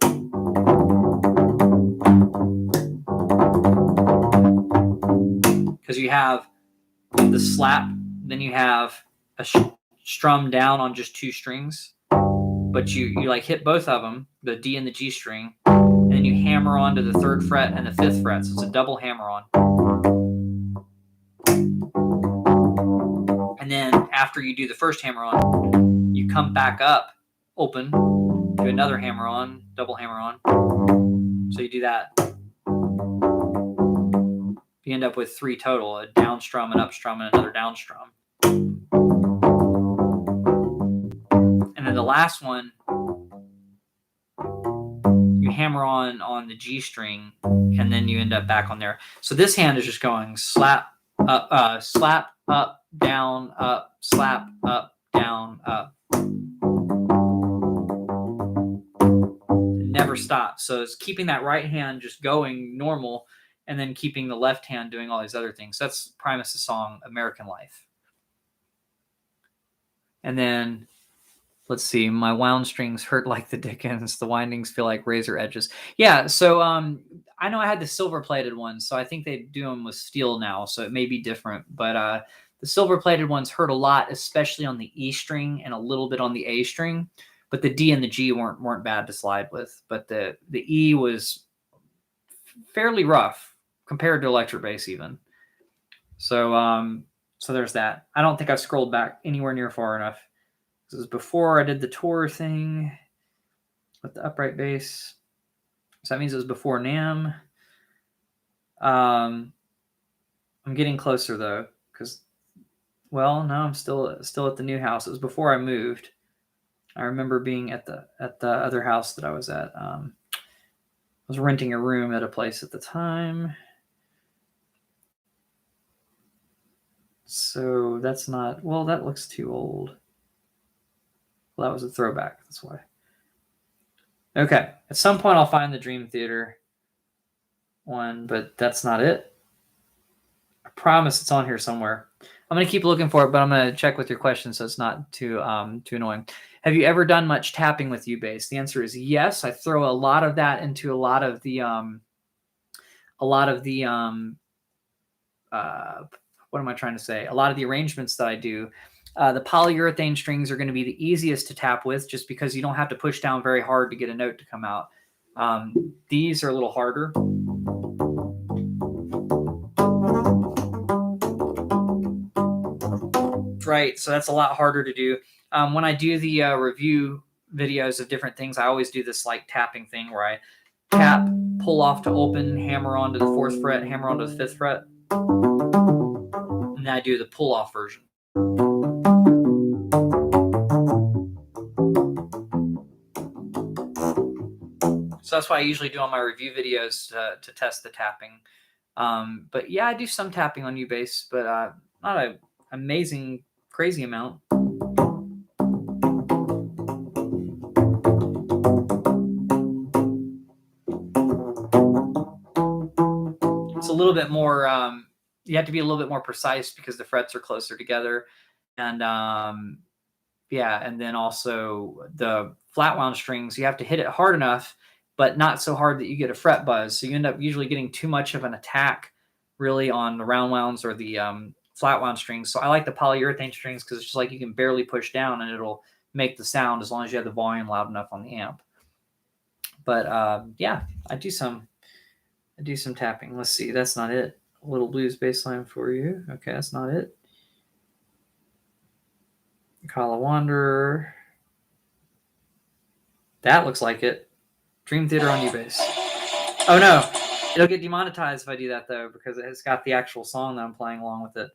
Because you have the slap, then you have a strum down on just two strings, but you like hit both of them, the D and the G string, and then you hammer onto the 3rd fret and the 5th fret. So it's a double hammer on. And then after you do the first hammer on, you come back up, open, do another hammer on, double hammer on. So you do that. You end up with 3 total, a down strum, an up strum, and another down strum. And then the last one, you hammer on the G string, and then you end up back on there. So this hand is just going slap, up, down, up, slap, up, down, up. It never stops. So it's keeping that right hand just going normal, and then keeping the left hand doing all these other things. That's Primus' song, American Life. And then, let's see, my wound strings hurt like the dickens. The windings feel like razor edges. Yeah, so I know I had the silver-plated ones, so I think they do them with steel now, so it may be different. But the silver-plated ones hurt a lot, especially on the E string and a little bit on the A string. But the D and the G weren't bad to slide with. But the E was fairly rough compared to electric bass even. So so there's that. I don't think I've scrolled back anywhere near far enough. This is before I did the tour thing with the upright bass. So that means it was before NAMM. I'm getting closer though, because, well, no, I'm still at the new house. It was before I moved. I remember being at the other house that I was at. I was renting a room at a place at the time. So that's not, well, that looks too old. Well, that was a throwback. That's why. Okay. At some point, I'll find the Dream Theater one, but that's not it. I promise it's on here somewhere. I'm going to keep looking for it, but I'm going to check with your question so it's not too annoying. Have you ever done much tapping with Ubase? The answer is yes. I throw a lot of that into a lot of the what am I trying to say? A lot of the arrangements that I do. The polyurethane strings are going to be the easiest to tap with, just because you don't have to push down very hard to get a note to come out. These are a little harder. Right, so that's a lot harder to do. When I do the review videos of different things, I always do this like tapping thing where I tap, pull off to open, hammer onto the 4th fret, hammer onto the 5th fret, and then I do the pull off version. So that's why I usually do on my review videos to test the tapping. But yeah, I do some tapping on Ubase, but not an amazing, crazy amount. It's a little bit more, you have to be a little bit more precise because the frets are closer together. And yeah, and then also the flat wound strings, you have to hit it hard enough, but not so hard that you get a fret buzz. So you end up usually getting too much of an attack really on the round wounds or the flat wound strings. So I like the polyurethane strings because it's just like you can barely push down and it'll make the sound as long as you have the volume loud enough on the amp. But yeah, I do some tapping. Let's see, that's not it. A little blues bass line for you. Okay, that's not it. Kala Wanderer. That looks like it. Dream Theater on Ubase. Oh no, it'll get demonetized if I do that though, because it's got the actual song that I'm playing along with it.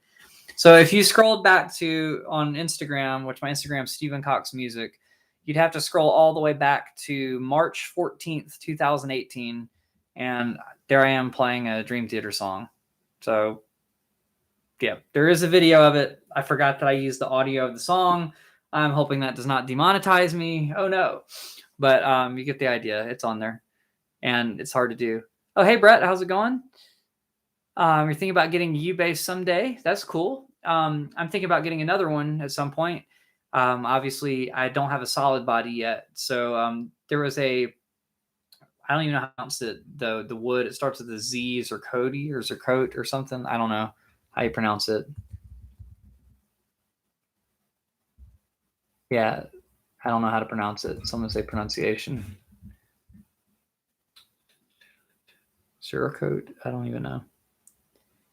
So if you scrolled back to on Instagram, which my Instagram is Stephen Cox Music, you'd have to scroll all the way back to March 14th, 2018. And there I am playing a Dream Theater song. So yeah, there is a video of it. I forgot that I used the audio of the song. I'm hoping that does not demonetize me. Oh no. But you get the idea. It's on there. And it's hard to do. Oh, hey, Brett. How's it going? You're thinking about getting Ubase someday. That's cool. I'm thinking about getting another one at some point. Obviously, I don't have a solid body yet. So there was I don't even know how to pronounce it. The wood, it starts with the Z's or Cody or Zercote or something. I don't know how you pronounce it. Yeah, I don't know how to pronounce it. Someone say pronunciation. Zercote. I don't even know.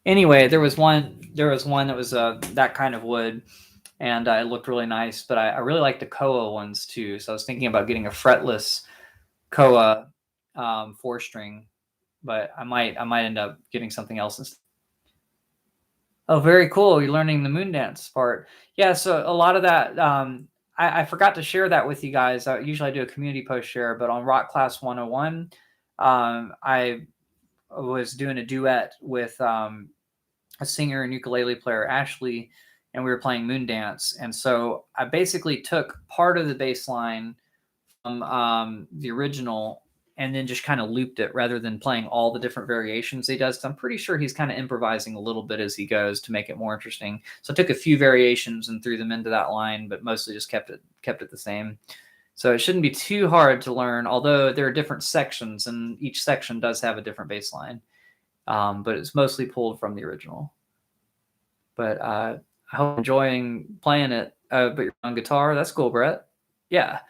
Anyway, there was one that was that kind of wood, and it looked really nice. But I really like the Koa ones too. So I was thinking about getting a fretless Koa 4-string, but I might end up getting something else instead. Oh, very cool. You're learning the moon dance part. Yeah, so a lot of that, I forgot to share that with you guys. Usually I do a community post share, but on Rock Class 101, I was doing a duet with a singer and ukulele player, Ashley, and we were playing moon dance. And so I basically took part of the bass line from the original and then just kind of looped it rather than playing all the different variations he does. 'Cause I'm pretty sure he's kind of improvising a little bit as he goes to make it more interesting. So I took a few variations and threw them into that line, but mostly just kept it the same. So it shouldn't be too hard to learn, although there are different sections and each section does have a different bass line. But it's mostly pulled from the original. But I hope you're enjoying playing it. But you're on guitar. That's cool, Brett. Yeah.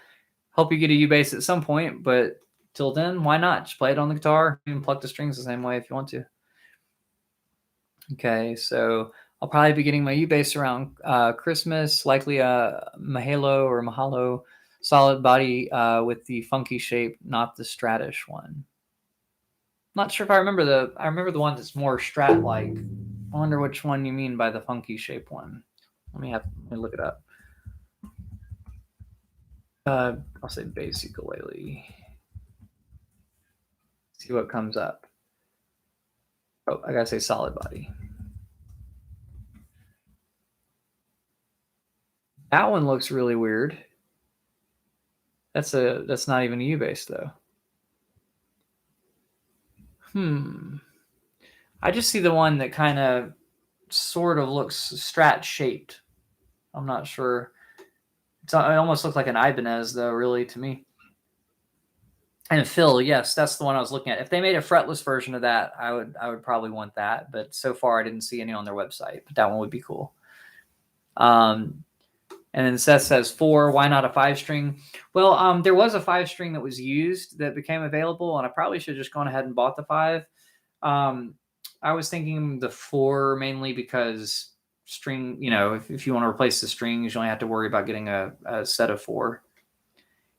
Hope you get a Ubase at some point, but till then, why not? Just play it on the guitar. You can pluck the strings the same way if you want to. Okay, so I'll probably be getting my Ubase around Christmas, likely a Mahalo solid body with the funky shape, not the Stratish one. Not sure if I remember the one that's more Strat-like. I wonder which one you mean by the funky shape one. Let me look it up. I'll say bass ukulele. See what comes up. Oh, I gotta say solid body. That one looks really weird. That's not even a Ubase though. I just see the one that kind of sort of looks Strat shaped. I'm not sure. It almost looks like an Ibanez though, really, to me. And Phil, yes, that's the one I was looking at. If they made a fretless version of that, I would probably want that. But so far, I didn't see any on their website. But that one would be cool. And then Seth says 4. Why not a 5-string? Well, there was a 5-string that was used that became available, and I probably should have just gone ahead and bought the 5. I was thinking the 4 mainly because string. If you want to replace the strings, you only have to worry about getting a set of 4.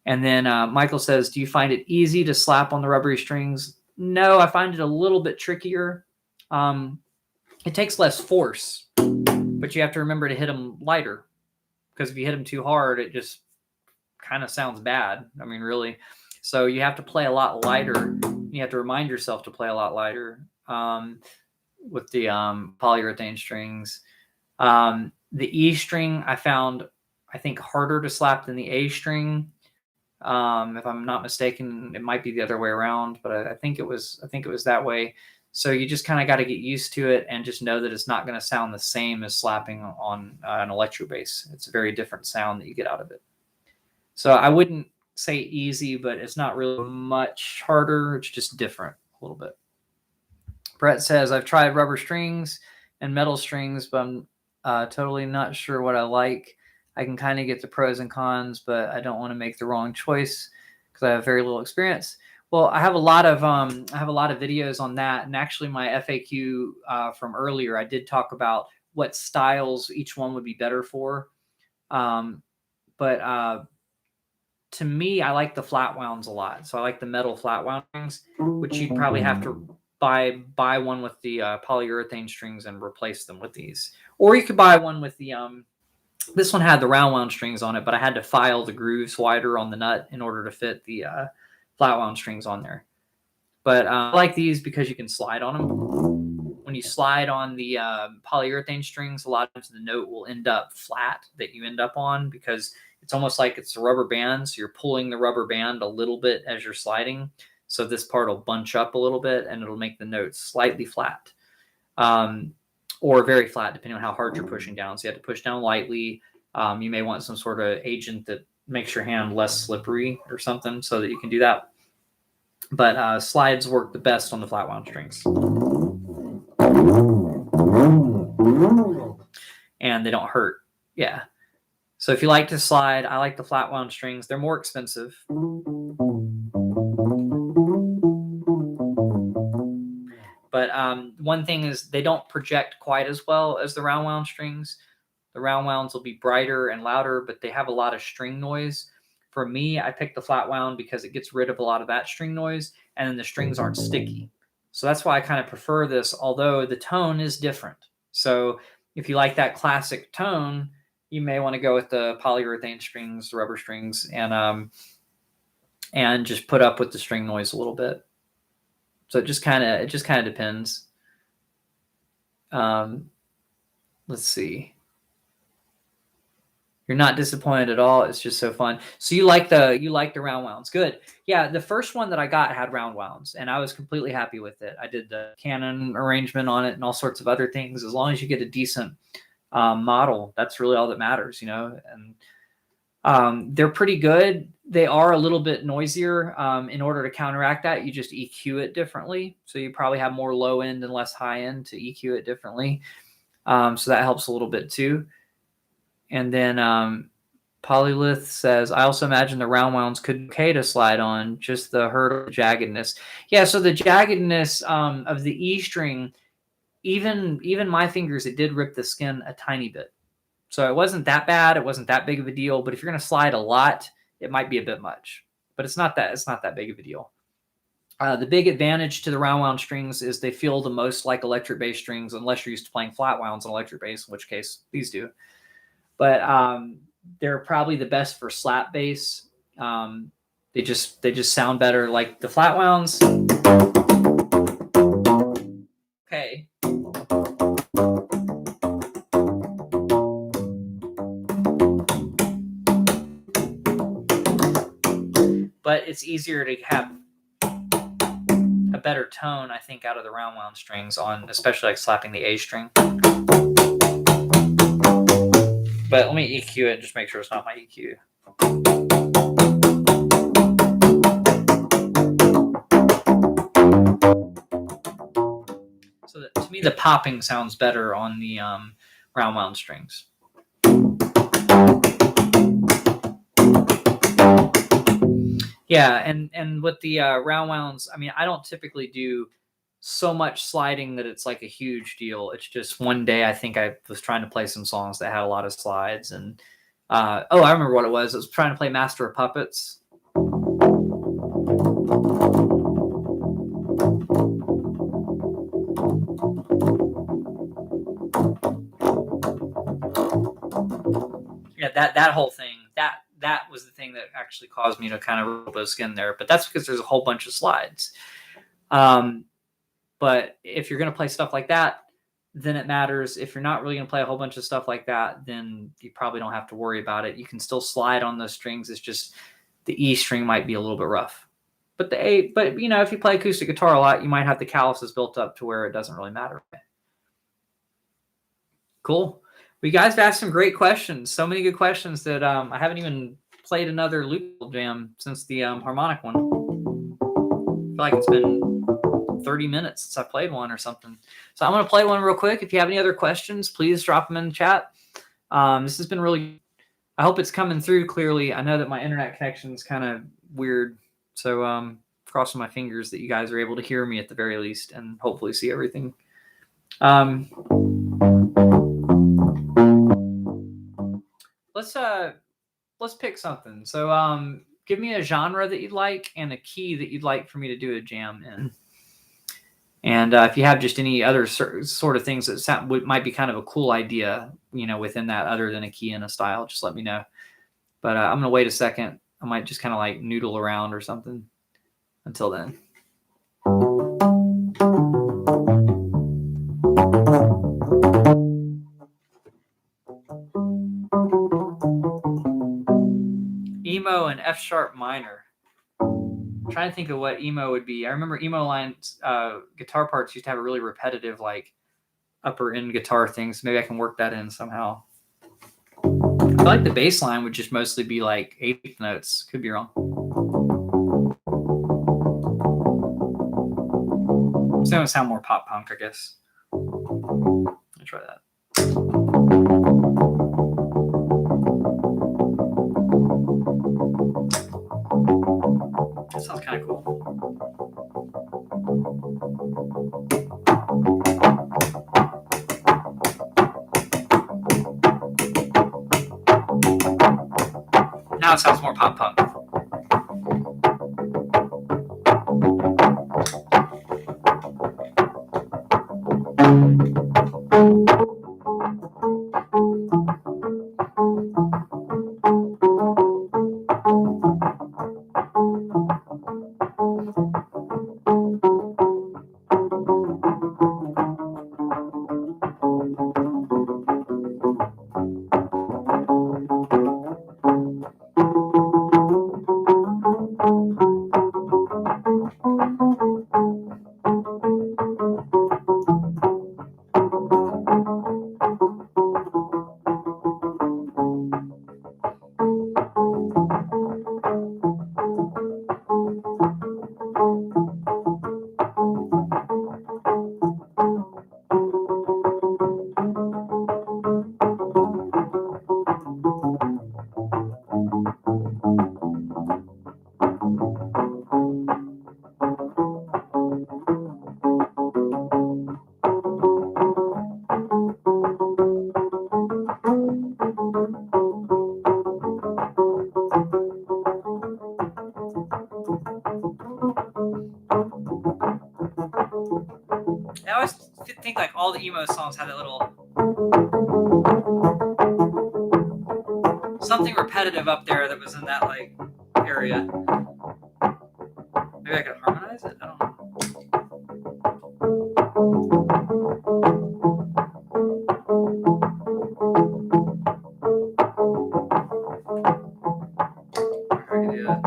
And then Michael says, do you find it easy to slap on the rubbery strings? No, I find it a little bit trickier. It takes less force, but you have to remember to hit them lighter, because if you hit them too hard, it just kind of sounds bad. I mean, really. So you have to play a lot lighter. You have to remind yourself to play a lot lighter with the polyurethane strings. The E string I found, I think, harder to slap than the A string. If I'm not mistaken, it might be the other way around, but I think it was that way. So you just kind of got to get used to it and just know that it's not going to sound the same as slapping on an electro bass. It's a very different sound that you get out of it. So I wouldn't say easy, but it's not really much harder. It's just different a little bit. Brett says, I've tried rubber strings and metal strings, but I'm totally not sure what I like. I can kind of get the pros and cons, but I don't want to make the wrong choice because I have very little experience. Well, I have a lot of videos on that, and actually my FAQ from earlier, I did talk about what styles each one would be better for. But to me, I like the flat wounds a lot. So I like the metal flat wound strings, which you'd probably have to buy one with the polyurethane strings and replace them with these, or you could buy one with the this one had the round wound strings on it, but I had to file the grooves wider on the nut in order to fit the flat wound strings on there. But I like these because you can slide on them. When you slide on the polyurethane strings, a lot of times the note will end up flat that you end up on because it's almost like it's a rubber band. So you're pulling the rubber band a little bit as you're sliding. So this part will bunch up a little bit and it'll make the notes slightly flat. Or very flat, depending on how hard you're pushing down. So you have to push down lightly. You may want some sort of agent that makes your hand less slippery or something so that you can do that. But slides work the best on the flat wound strings. And they don't hurt. Yeah. So if you like to slide, I like the flat wound strings. They're more expensive. But one thing is they don't project quite as well as the round wound strings. The round wounds will be brighter and louder, but they have a lot of string noise. For me, I picked the flat wound because it gets rid of a lot of that string noise, and then the strings aren't sticky. So that's why I kind of prefer this, although the tone is different. So if you like that classic tone, you may want to go with the polyurethane strings, the rubber strings, and just put up with the string noise a little bit. So it just kind of depends. Let's see. You're not disappointed at all. It's just so fun. So you like the round wounds. Good. Yeah, the first one that I got had round wounds, and I was completely happy with it. I did the Canon arrangement on it and all sorts of other things. As long as you get a decent model, that's really all that matters, you know. And they're pretty good. They are a little bit noisier. In order to counteract that, you just EQ it differently. So you probably have more low end and less high end to EQ it differently. So that helps a little bit too. And then Polylith says, I also imagine the round wounds could be okay to slide on, just the hurt of jaggedness. Yeah, so the jaggedness of the E string, even my fingers, it did rip the skin a tiny bit. So it wasn't that bad. It wasn't that big of a deal. But if you're going to slide a lot, it might be a bit much. But it's not that big of a deal. The big advantage to the round wound strings is they feel the most like electric bass strings, unless you're used to playing flat wounds on electric bass, in which case these do. But they're probably the best for slap bass. They just sound better. Like the flat wounds. Okay. But it's easier to have a better tone, I think, out of the round wound strings on, especially like slapping the A string. But let me EQ it and just make sure it's not my EQ. So that, to me, the popping sounds better on the round wound strings. Yeah, and with the round wounds, I mean, I don't typically do so much sliding that it's like a huge deal. It's just one day I think I was trying to play some songs that had a lot of slides, and I remember what it was. I was trying to play Master of Puppets. Yeah, that whole thing, that was the thing that actually caused me to kind of roll those skin there. But that's because there's a whole bunch of slides. But if you're going to play stuff like that, then it matters. If you're not really going to play a whole bunch of stuff like that, then you probably don't have to worry about it. You can still slide on those strings. It's just the E string might be a little bit rough. But if you play acoustic guitar a lot, you might have the calluses built up to where it doesn't really matter. Cool. You guys have asked some great questions. So many good questions that I haven't even played another loop jam since the harmonic one. I feel like it's been 30 minutes since I played one or something. So I'm going to play one real quick. If you have any other questions, please drop them in the chat. This has been really, I hope it's coming through clearly. I know that my internet connection is kind of weird. So crossing my fingers that you guys are able to hear me at the very least and hopefully see everything. Let's pick something. So give me a genre that you'd like and a key that you'd like for me to do a jam in. And if you have just any other sort of things that might be kind of a cool idea, within that other than a key and a style, just let me know. But I'm going to wait a second. I might just kind of like noodle around or something until then. Emo and F sharp minor. I'm trying to think of what emo would be. I remember emo lines, guitar parts used to have a really repetitive, like upper end guitar thing. So maybe I can work that in somehow. I feel like the bass line would just mostly be like eighth notes. Could be wrong. It's going to sound more pop punk, I guess. I'll try that. That sounds kind of cool. Now it sounds more pop punk. I always think like all the emo songs had that little something repetitive up there that was in that like area. Maybe I could harmonize it. I don't know. I can do that.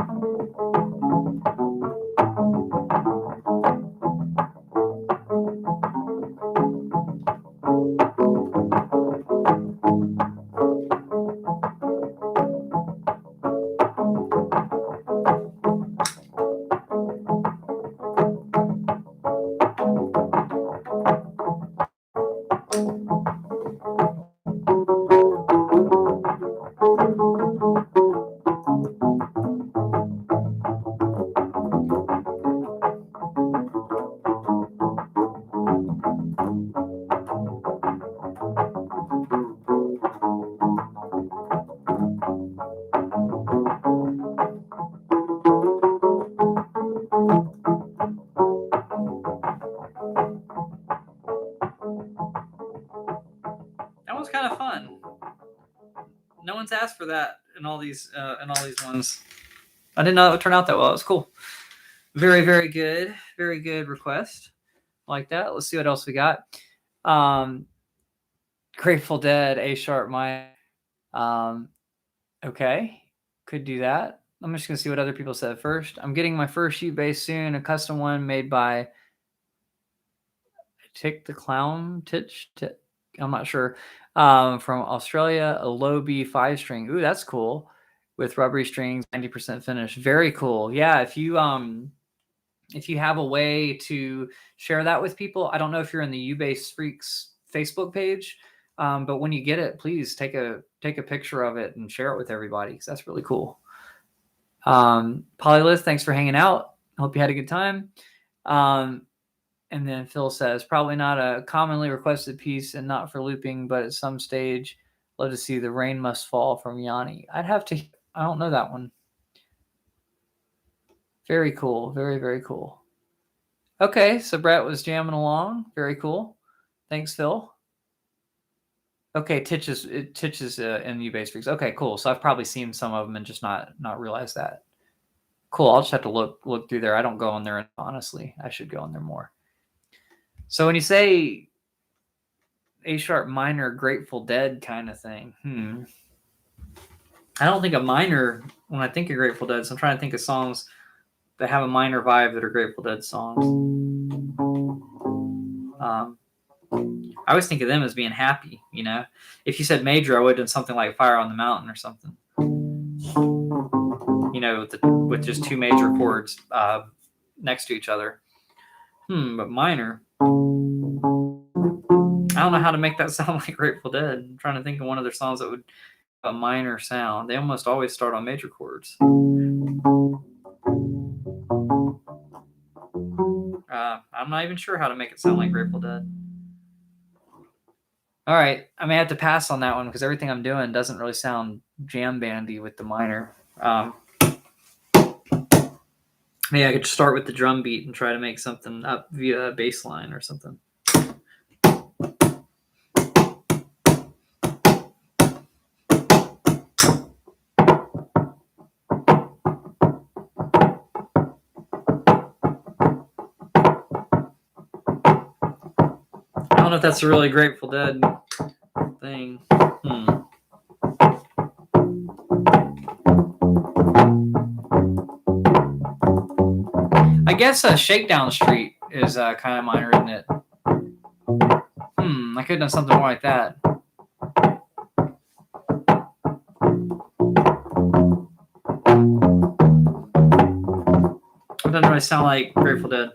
That was kind of fun. No one's asked for that in all these ones. I didn't know it would turn out that well. It was cool. Very, very good. Very good request. Like that. Let's see what else we got. Grateful Dead, A sharp minor. Okay, could do that. I'm just gonna see what other people said first. I'm getting my first Ubase soon, a custom one made by Tick the Clown. I'm not sure. From Australia, a low B 5-string. Ooh, that's cool. With rubbery strings, 90% finish. Very cool. Yeah, if you have a way to share that with people, I don't know if you're in the Ubase Freaks Facebook page, but when you get it, please take a picture of it and share it with everybody because that's really cool. Polylith, thanks for hanging out. Hope you had a good time. And then Phil says, probably not a commonly requested piece and not for looping, but at some stage, love to see The Rain Must Fall from Yanni. I don't know that one. Very cool. Very, very cool. Okay, so Brett was jamming along. Very cool. Thanks, Phil. Okay, Titch is in Ubase Freaks. Okay, cool. So I've probably seen some of them and just not realized that. Cool. I'll just have to look through there. I don't go on there, honestly. I should go on there more. So when you say A sharp minor, Grateful Dead kind of thing, I don't think a minor when I think of Grateful Dead. So I'm trying to think of songs that have a minor vibe that are Grateful Dead songs. I always think of them as being happy, you know. If you said major, I would have done something like Fire on the Mountain or something. You know, with just two major chords next to each other. But minor. I don't know how to make that sound like Grateful Dead. I'm trying to think of one of their songs that would have a minor sound. They almost always start on major chords. I'm not even sure how to make it sound like Grateful Dead. All right, I may have to pass on that one because everything I'm doing doesn't really sound jam bandy with the minor. Maybe I could start with the drum beat and try to make something up via a bass line or something. I don't know if that's a really Grateful Dead thing. I guess Shakedown Street is kind of minor, isn't it? I could have done something more like that. It doesn't really sound like Grateful Dead.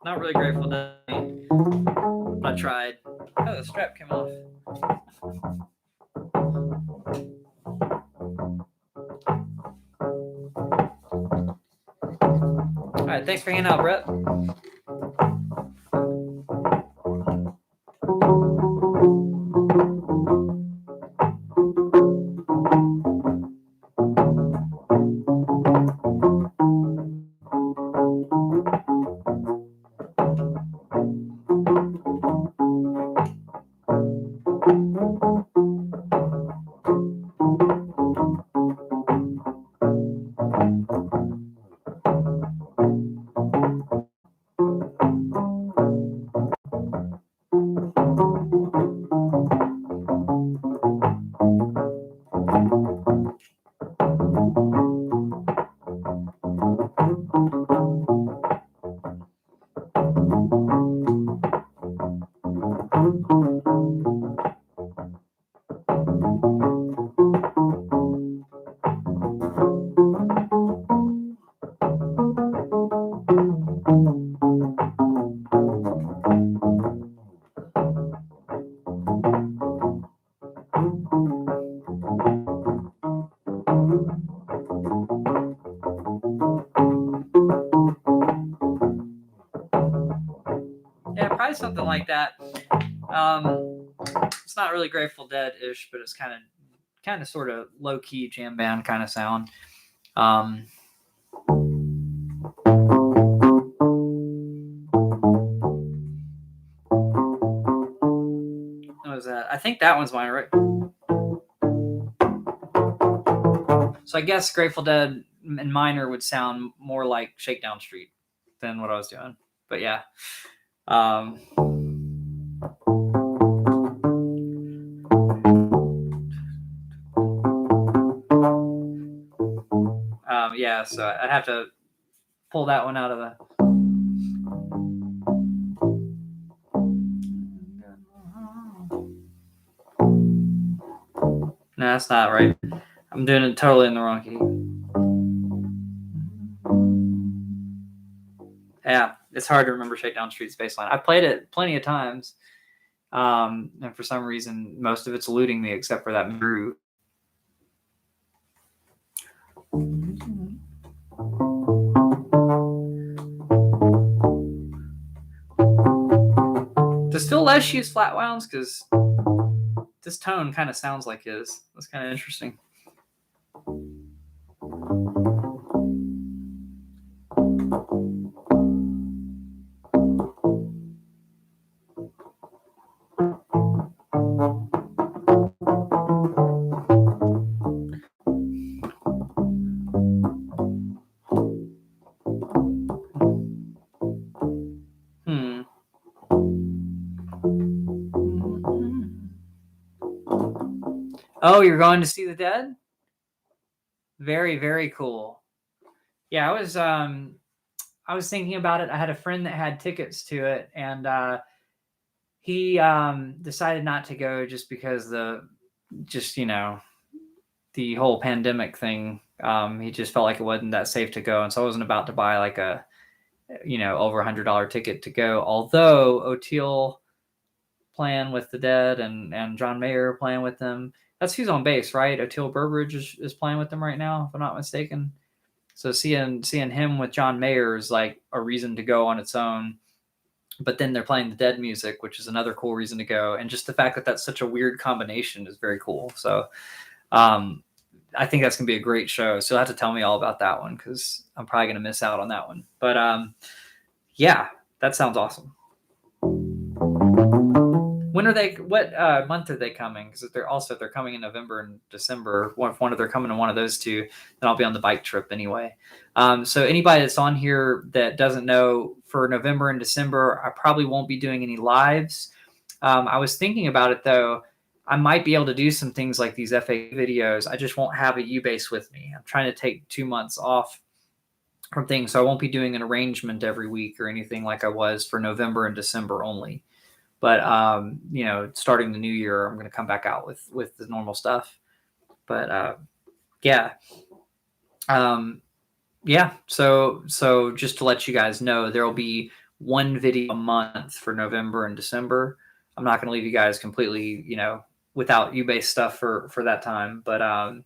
Not really Grateful Dead. But I tried. Oh, the strap came off. All right, thanks for hanging out, Brett. Yeah, probably something like that. It's not really Grateful Dead-ish, but it's kind of sort of low-key jam band kind of sound. What was that? I think that one's mine, right? So I guess Grateful Dead in minor would sound more like Shakedown Street than what I was doing. But yeah. Yeah, so I'd have to pull that one out of the... No, that's not right. I'm doing it totally in the wrong key. Yeah, it's hard to remember Shakedown Street's bass line. I've played it plenty of times. And for some reason, most of it's eluding me except for that groove. Does Phil Lesh use flat wounds? Because this tone kind of sounds like his. That's kind of interesting. Oh, you're going to see the Dead? Very, very cool. Yeah, I was thinking about it. I had a friend that had tickets to it, and he decided not to go just because the whole pandemic thing. He just felt like it wasn't that safe to go, and so I wasn't about to buy like a over $100 ticket to go. Although O'Teal playing with the Dead and John Mayer playing with them. That's who's on bass, right? O'Teal Burbridge is playing with them right now, if I'm not mistaken. So seeing him with John Mayer is like a reason to go on its own. But then they're playing the Dead music, which is another cool reason to go. And just the fact that that's such a weird combination is very cool. So I think that's going to be a great show. So you'll have to tell me all about that one because I'm probably going to miss out on that one. But yeah, that sounds awesome. When are they? What month are they coming? Because they're coming in November and December. If they're coming to one of those two, then I'll be on the bike trip anyway. So anybody that's on here that doesn't know, for November and December, I probably won't be doing any lives. I was thinking about it though. I might be able to do some things like these FA videos. I just won't have a Ubase with me. I'm trying to take 2 months off from things, so I won't be doing an arrangement every week or anything like I was for November and December only. But starting the new year, I'm going to come back out with the normal stuff. But yeah. So just to let you guys know, there will be one video a month for November and December. I'm not going to leave you guys completely, without Ubase stuff for that time. But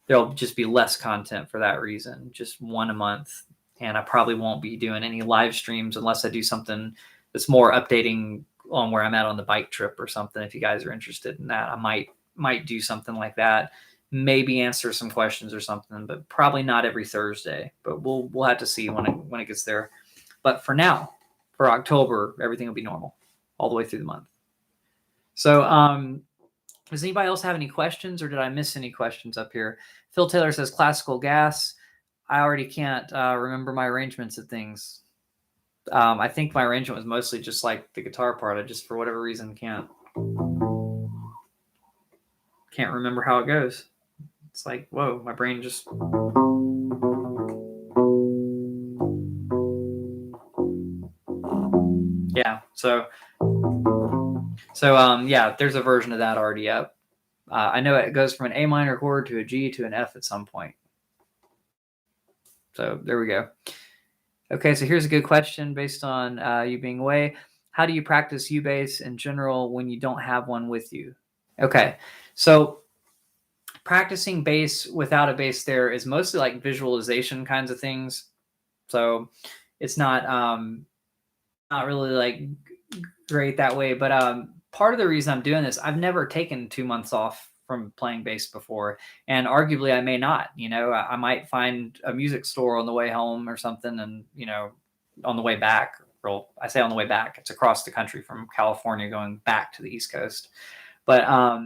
there'll just be less content for that reason. Just one a month, and I probably won't be doing any live streams unless I do something that's more updating on where I'm at on the bike trip or something. If you guys are interested in that, I might do something like that. Maybe answer some questions or something, but probably not every Thursday. But we'll have to see when it gets there. But for now, for October, everything will be normal all the way through the month. So does anybody else have any questions, or did I miss any questions up here? Phil Taylor says classical gas. I already can't remember my arrangements of things. I think my arrangement was mostly just like the guitar part. I just, for whatever reason, can't remember how it goes. It's like, whoa, my brain just... Yeah, so yeah, there's a version of that already up. I know it goes from an A minor chord to a G to an F at some point. So there we go. Okay, so here's a good question based on you being away. How do you practice Ubase in general when you don't have one with you? Okay, So practicing bass without a bass there is mostly like visualization kinds of things. So it's not really like great that way. But part of the reason I'm doing this, I've never taken 2 months off from playing bass before, and arguably I may not. I might find a music store on the way home or something, and on the way back. Well, I say on the way back, it's across the country from California going back to the East Coast. But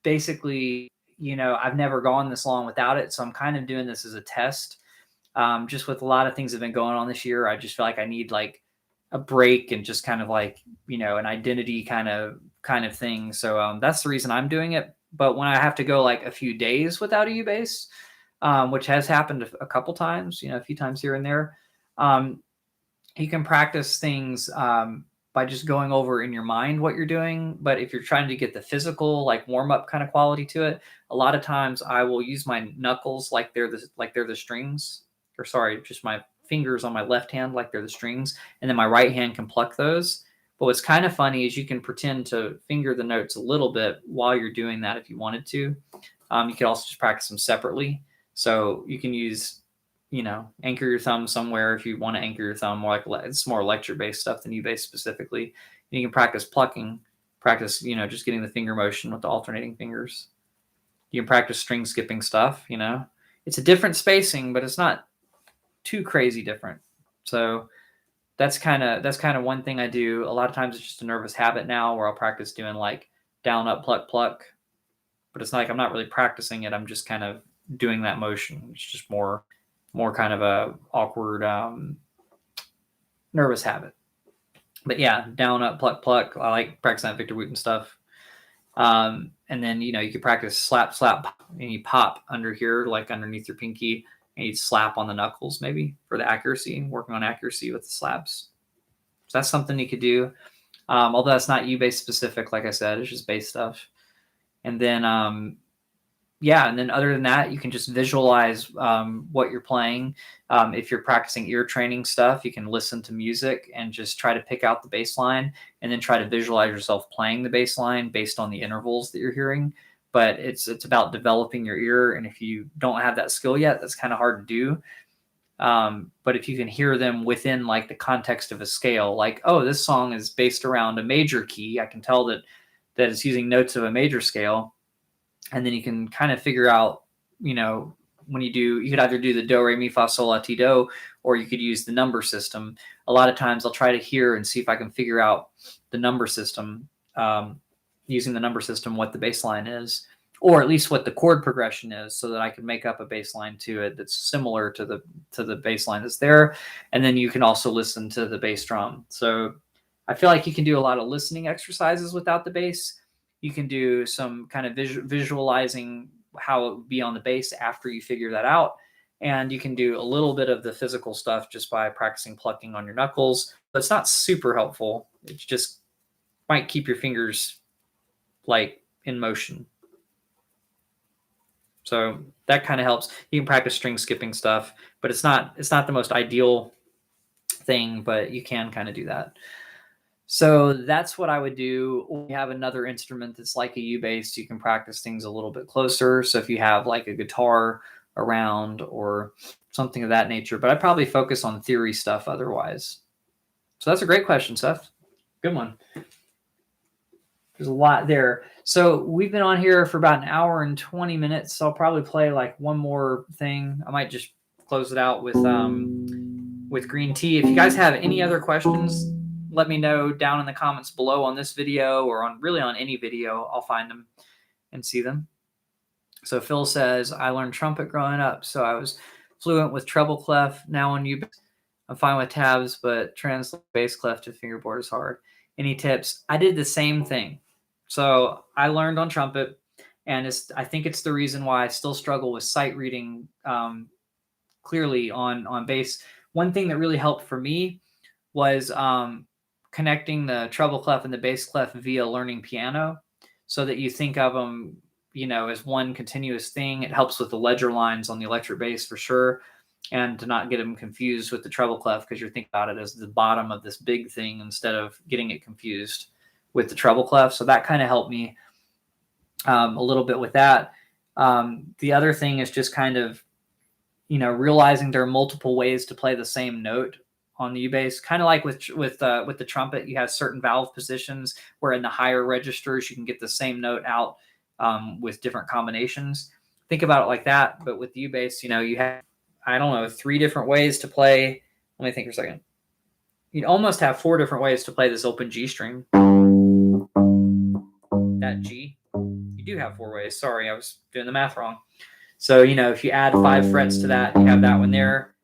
basically, I've never gone this long without it, so I'm kind of doing this as a test. Just with a lot of things that have been going on this year, I just feel like I need like a break and just kind of like an identity kind of thing. So that's the reason I'm doing it. But when I have to go like a few days without a Ubase, which has happened a couple times, a few times here and there, you can practice things by just going over in your mind what you're doing. But if you're trying to get the physical, like warm up kind of quality to it, a lot of times I will use my knuckles like they're the strings, or sorry, just my fingers on my left hand like they're the strings, and then my right hand can pluck those. But what's kind of funny is you can pretend to finger the notes a little bit while you're doing that if you wanted to. You could also just practice them separately. So you can use, anchor your thumb somewhere if you want to anchor your thumb. It's more lecture-based stuff than Ubase specifically. And you can practice plucking, just getting the finger motion with the alternating fingers. You can practice string skipping stuff. It's a different spacing, but it's not too crazy different. So that's kind of one thing I do. A lot of times it's just a nervous habit now where I'll practice doing like down, up, pluck, pluck. But it's not like I'm not really practicing it. I'm just kind of doing that motion. It's just more kind of a awkward nervous habit. But yeah, down, up, pluck, pluck. I like practicing that Victor Wooten stuff. And then, you could practice slap, slap, and you pop under here, like underneath your pinky, and you slap on the knuckles maybe for the accuracy, working on accuracy with the slaps. So that's something you could do. Although that's not Ubase specific, like I said, it's just bass stuff. And then, and then other than that, you can just visualize what you're playing. If you're practicing ear training stuff, you can listen to music and just try to pick out the bass line and then try to visualize yourself playing the bass line based on the intervals that you're hearing. But it's about developing your ear. And if you don't have that skill yet, that's kind of hard to do. But if you can hear them within like the context of a scale, like, oh, this song is based around a major key, I can tell that it's using notes of a major scale. And then you can kind of figure out, when you could either do the do, re, mi, fa, sol, la, ti, do, or you could use the number system. A lot of times I'll try to hear and see if I can figure out the number system, using the number system, what the bass line is, or at least what the chord progression is, so that I can make up a bass line to it that's similar to the bass line that's there. And then you can also listen to the bass drum. So I feel like you can do a lot of listening exercises without the bass. You can do some kind of visualizing how it would be on the bass after you figure that out. And you can do a little bit of the physical stuff just by practicing plucking on your knuckles. But it's not super helpful. It just might keep your fingers like in motion. So that kind of helps. You can practice string skipping stuff, but it's not the most ideal thing, but you can kind of do that. So that's what I would do. We have another instrument that's like a Ubase. You can practice things a little bit closer. So if you have like a guitar around or something of that nature, but I'd probably focus on theory stuff otherwise. So that's a great question, Seth. Good one. There's a lot there. So we've been on here for about an hour and 20 minutes. So I'll probably play like one more thing. I might just close it out with green tea. If you guys have any other questions, let me know down in the comments below on this video or on any video. I'll find them and see them. So Phil says, I learned trumpet growing up, so I was fluent with treble clef. Now on Ubase, I'm fine with tabs, but translate bass clef to fingerboard is hard. Any tips? I did the same thing. So I learned on trumpet, and I think it's the reason why I still struggle with sight reading clearly on bass. One thing that really helped for me was connecting the treble clef and the bass clef via learning piano, so that you think of them, as one continuous thing. It helps with the ledger lines on the electric bass for sure, and to not get them confused with the treble clef, because you're thinking about it as the bottom of this big thing instead of getting it confused with the treble clef. So that kind of helped me. a little bit with that. The other thing is just kind of, realizing there are multiple ways to play the same note on the Ubase. Kind of like with the trumpet, you have certain valve positions where in the higher registers you can get the same note out with different combinations. Think about it like that, but with the Ubase, you have, I don't know, 3 different ways to play. Let me think for a second. You'd almost have 4 different ways to play this open G string. That G, you do have 4 ways. Sorry, I was doing the math wrong. So, if you add 5 frets to that, you have that one there.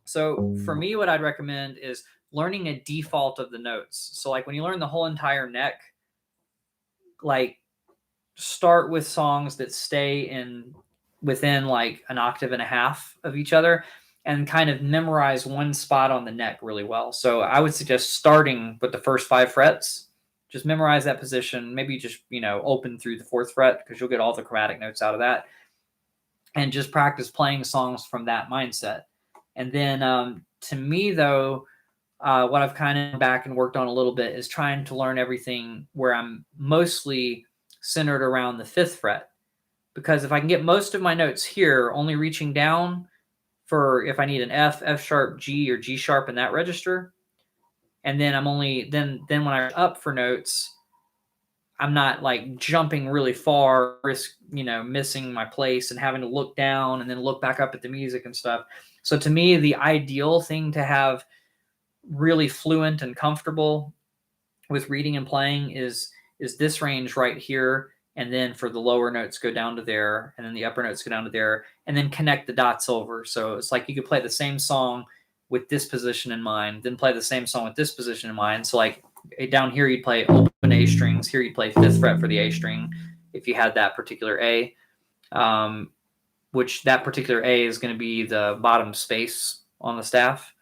So for me, what I'd recommend is learning a default of the notes. So like when you learn the whole entire neck, like start with songs that stay within like an octave and a half of each other, and kind of memorize one spot on the neck really well. So I would suggest starting with the first 5 frets. Just memorize that position. Maybe just, open through the 4th fret, because you'll get all the chromatic notes out of that. And just practice playing songs from that mindset. And then to me, though, what I've kind of back and worked on a little bit is trying to learn everything where I'm mostly centered around the 5th fret. Because if I can get most of my notes here, only reaching down for if I need an F, F sharp, G, or G sharp in that register, and then I'm only then when I'm up for notes, I'm not like jumping really far, risk missing my place and having to look down and then look back up at the music and stuff. So to me, the ideal thing to have really fluent and comfortable with reading and playing is this range right here. And then for the lower notes, go down to there, and then the upper notes go down to there, and then connect the dots over. So it's like you could play the same song with this position in mind, then play the same song with this position in mind. So like down here, you'd play open A strings. Here you'd play 5th fret for the A string if you had that particular A, which that particular A is going to be the bottom space on the staff.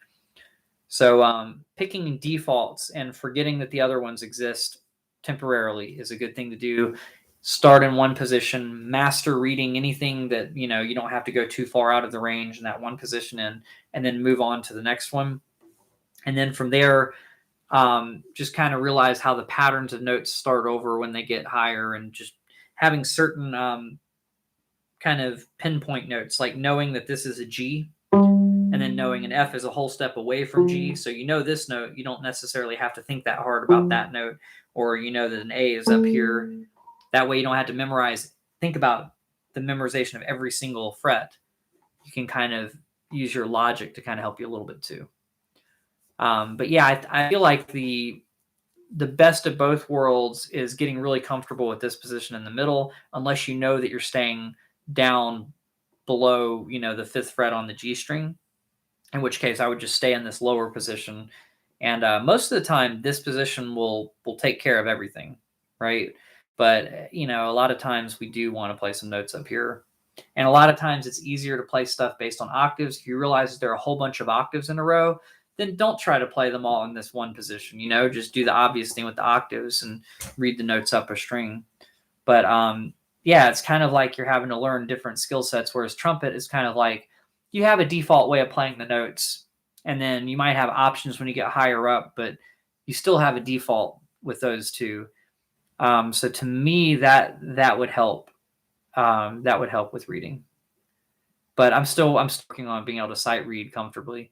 So picking defaults and forgetting that the other ones exist temporarily is a good thing to do. Start in one position, master reading anything that, you don't have to go too far out of the range in that one position and then move on to the next one. And then from there, just kind of realize how the patterns of notes start over when they get higher, and just having certain kind of pinpoint notes, like knowing that this is a G, and then knowing an F is a whole step away from G. So this note, you don't necessarily have to think that hard about that note, or that an A is up here. That way you don't have to think about the memorization of every single fret. You can kind of use your logic to kind of help you a little bit too. But yeah, I feel like the best of both worlds is getting really comfortable with this position in the middle, unless you know that you're staying down below, the 5th fret on the G string, in which case I would just stay in this lower position. And most of the time, this position will take care of everything, right? But, a lot of times we do want to play some notes up here. And a lot of times it's easier to play stuff based on octaves. If you realize there are a whole bunch of octaves in a row, then don't try to play them all in this one position. Just do the obvious thing with the octaves and read the notes up a string. But yeah, it's kind of like you're having to learn different skill sets, whereas trumpet is kind of like you have a default way of playing the notes, and then you might have options when you get higher up, but you still have a default with those two. So to me, that would help. That would help with reading. But I'm still working on being able to sight read comfortably.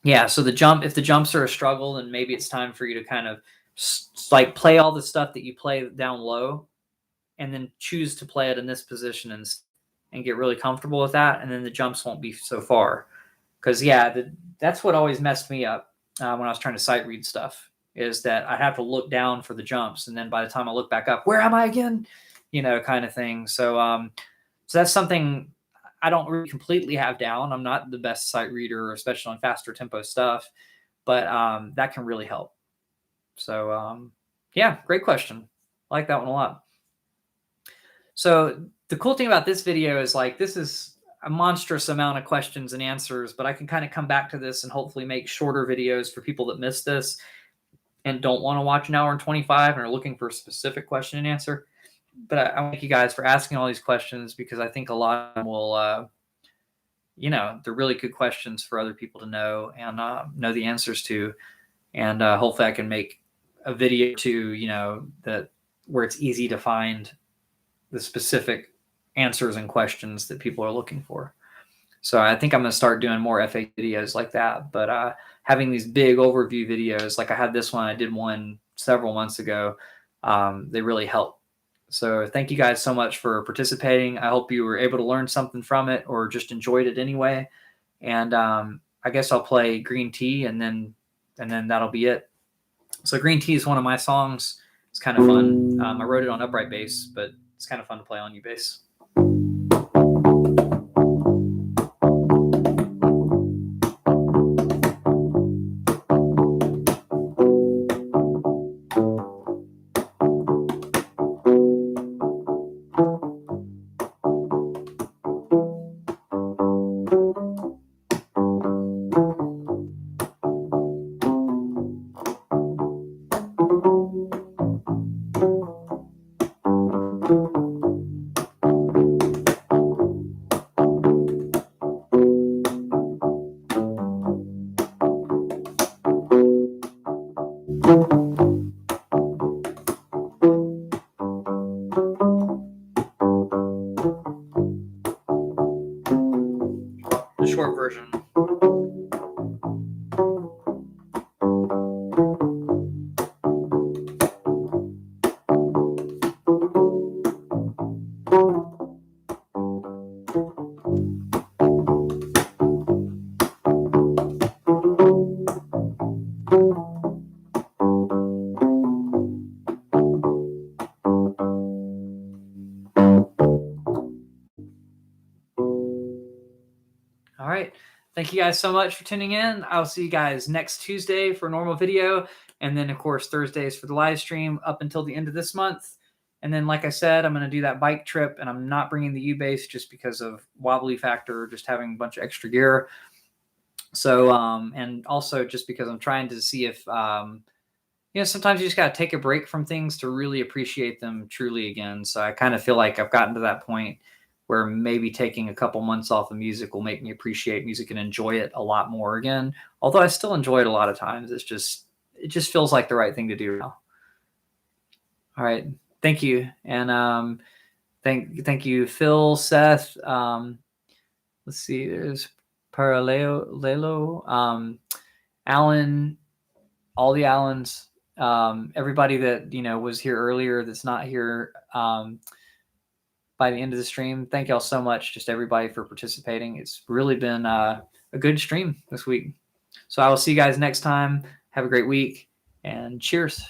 Yeah. So if the jumps are a struggle, then maybe it's time for you to kind of like play all the stuff that you play down low, and then choose to play it in this position and get really comfortable with that. And then the jumps won't be so far. Because that's what always messed me up when I was trying to sight read stuff, is that I have to look down for the jumps, and then by the time I look back up, where am I again? Kind of thing. So that's something I don't really completely have down. I'm not the best sight reader, especially on faster tempo stuff, but that can really help. So yeah, great question. I like that one a lot. So the cool thing about this video is this is a monstrous amount of questions and answers, but I can kind of come back to this and hopefully make shorter videos for people that missed this and don't want to watch an hour and 25 and are looking for a specific question and answer. But I thank you guys for asking all these questions, because I think a lot of them will, they're really good questions for other people to know and know the answers to. And hopefully I can make a video too, that where it's easy to find the specific answers and questions that people are looking for. So I think I'm going to start doing more FAQ videos like that. But having these big overview videos, like I had this one, I did one several months ago, they really help. So thank you guys so much for participating. I hope you were able to learn something from it or just enjoyed it anyway. And I guess I'll play Green Tea and then that'll be it. So Green Tea is one of my songs. It's kind of fun. I wrote it on upright bass, but it's kind of fun to play on Ubase. The short version. All right. Thank you guys so much for tuning in. I'll see you guys next Tuesday for a normal video. And then, of course, Thursdays for the live stream up until the end of this month. And then, like I said, I'm going to do that bike trip, and I'm not bringing the Ubase just because of wobbly factor, just having a bunch of extra gear. So, and also just because I'm trying to see if, sometimes you just got to take a break from things to really appreciate them truly again. So I kind of feel like I've gotten to that point where maybe taking a couple months off of music will make me appreciate music and enjoy it a lot more again. Although I still enjoy it a lot of times. It just feels like the right thing to do now. All right. Thank you. And thank you, Phil, Seth. Let's see, there's Paralelo, Alan, all the Allens, everybody that, was here earlier that's not here by the end of the stream. Thank y'all so much, just everybody, for participating. It's really been a good stream this week. So I will see you guys next time. Have a great week, and cheers.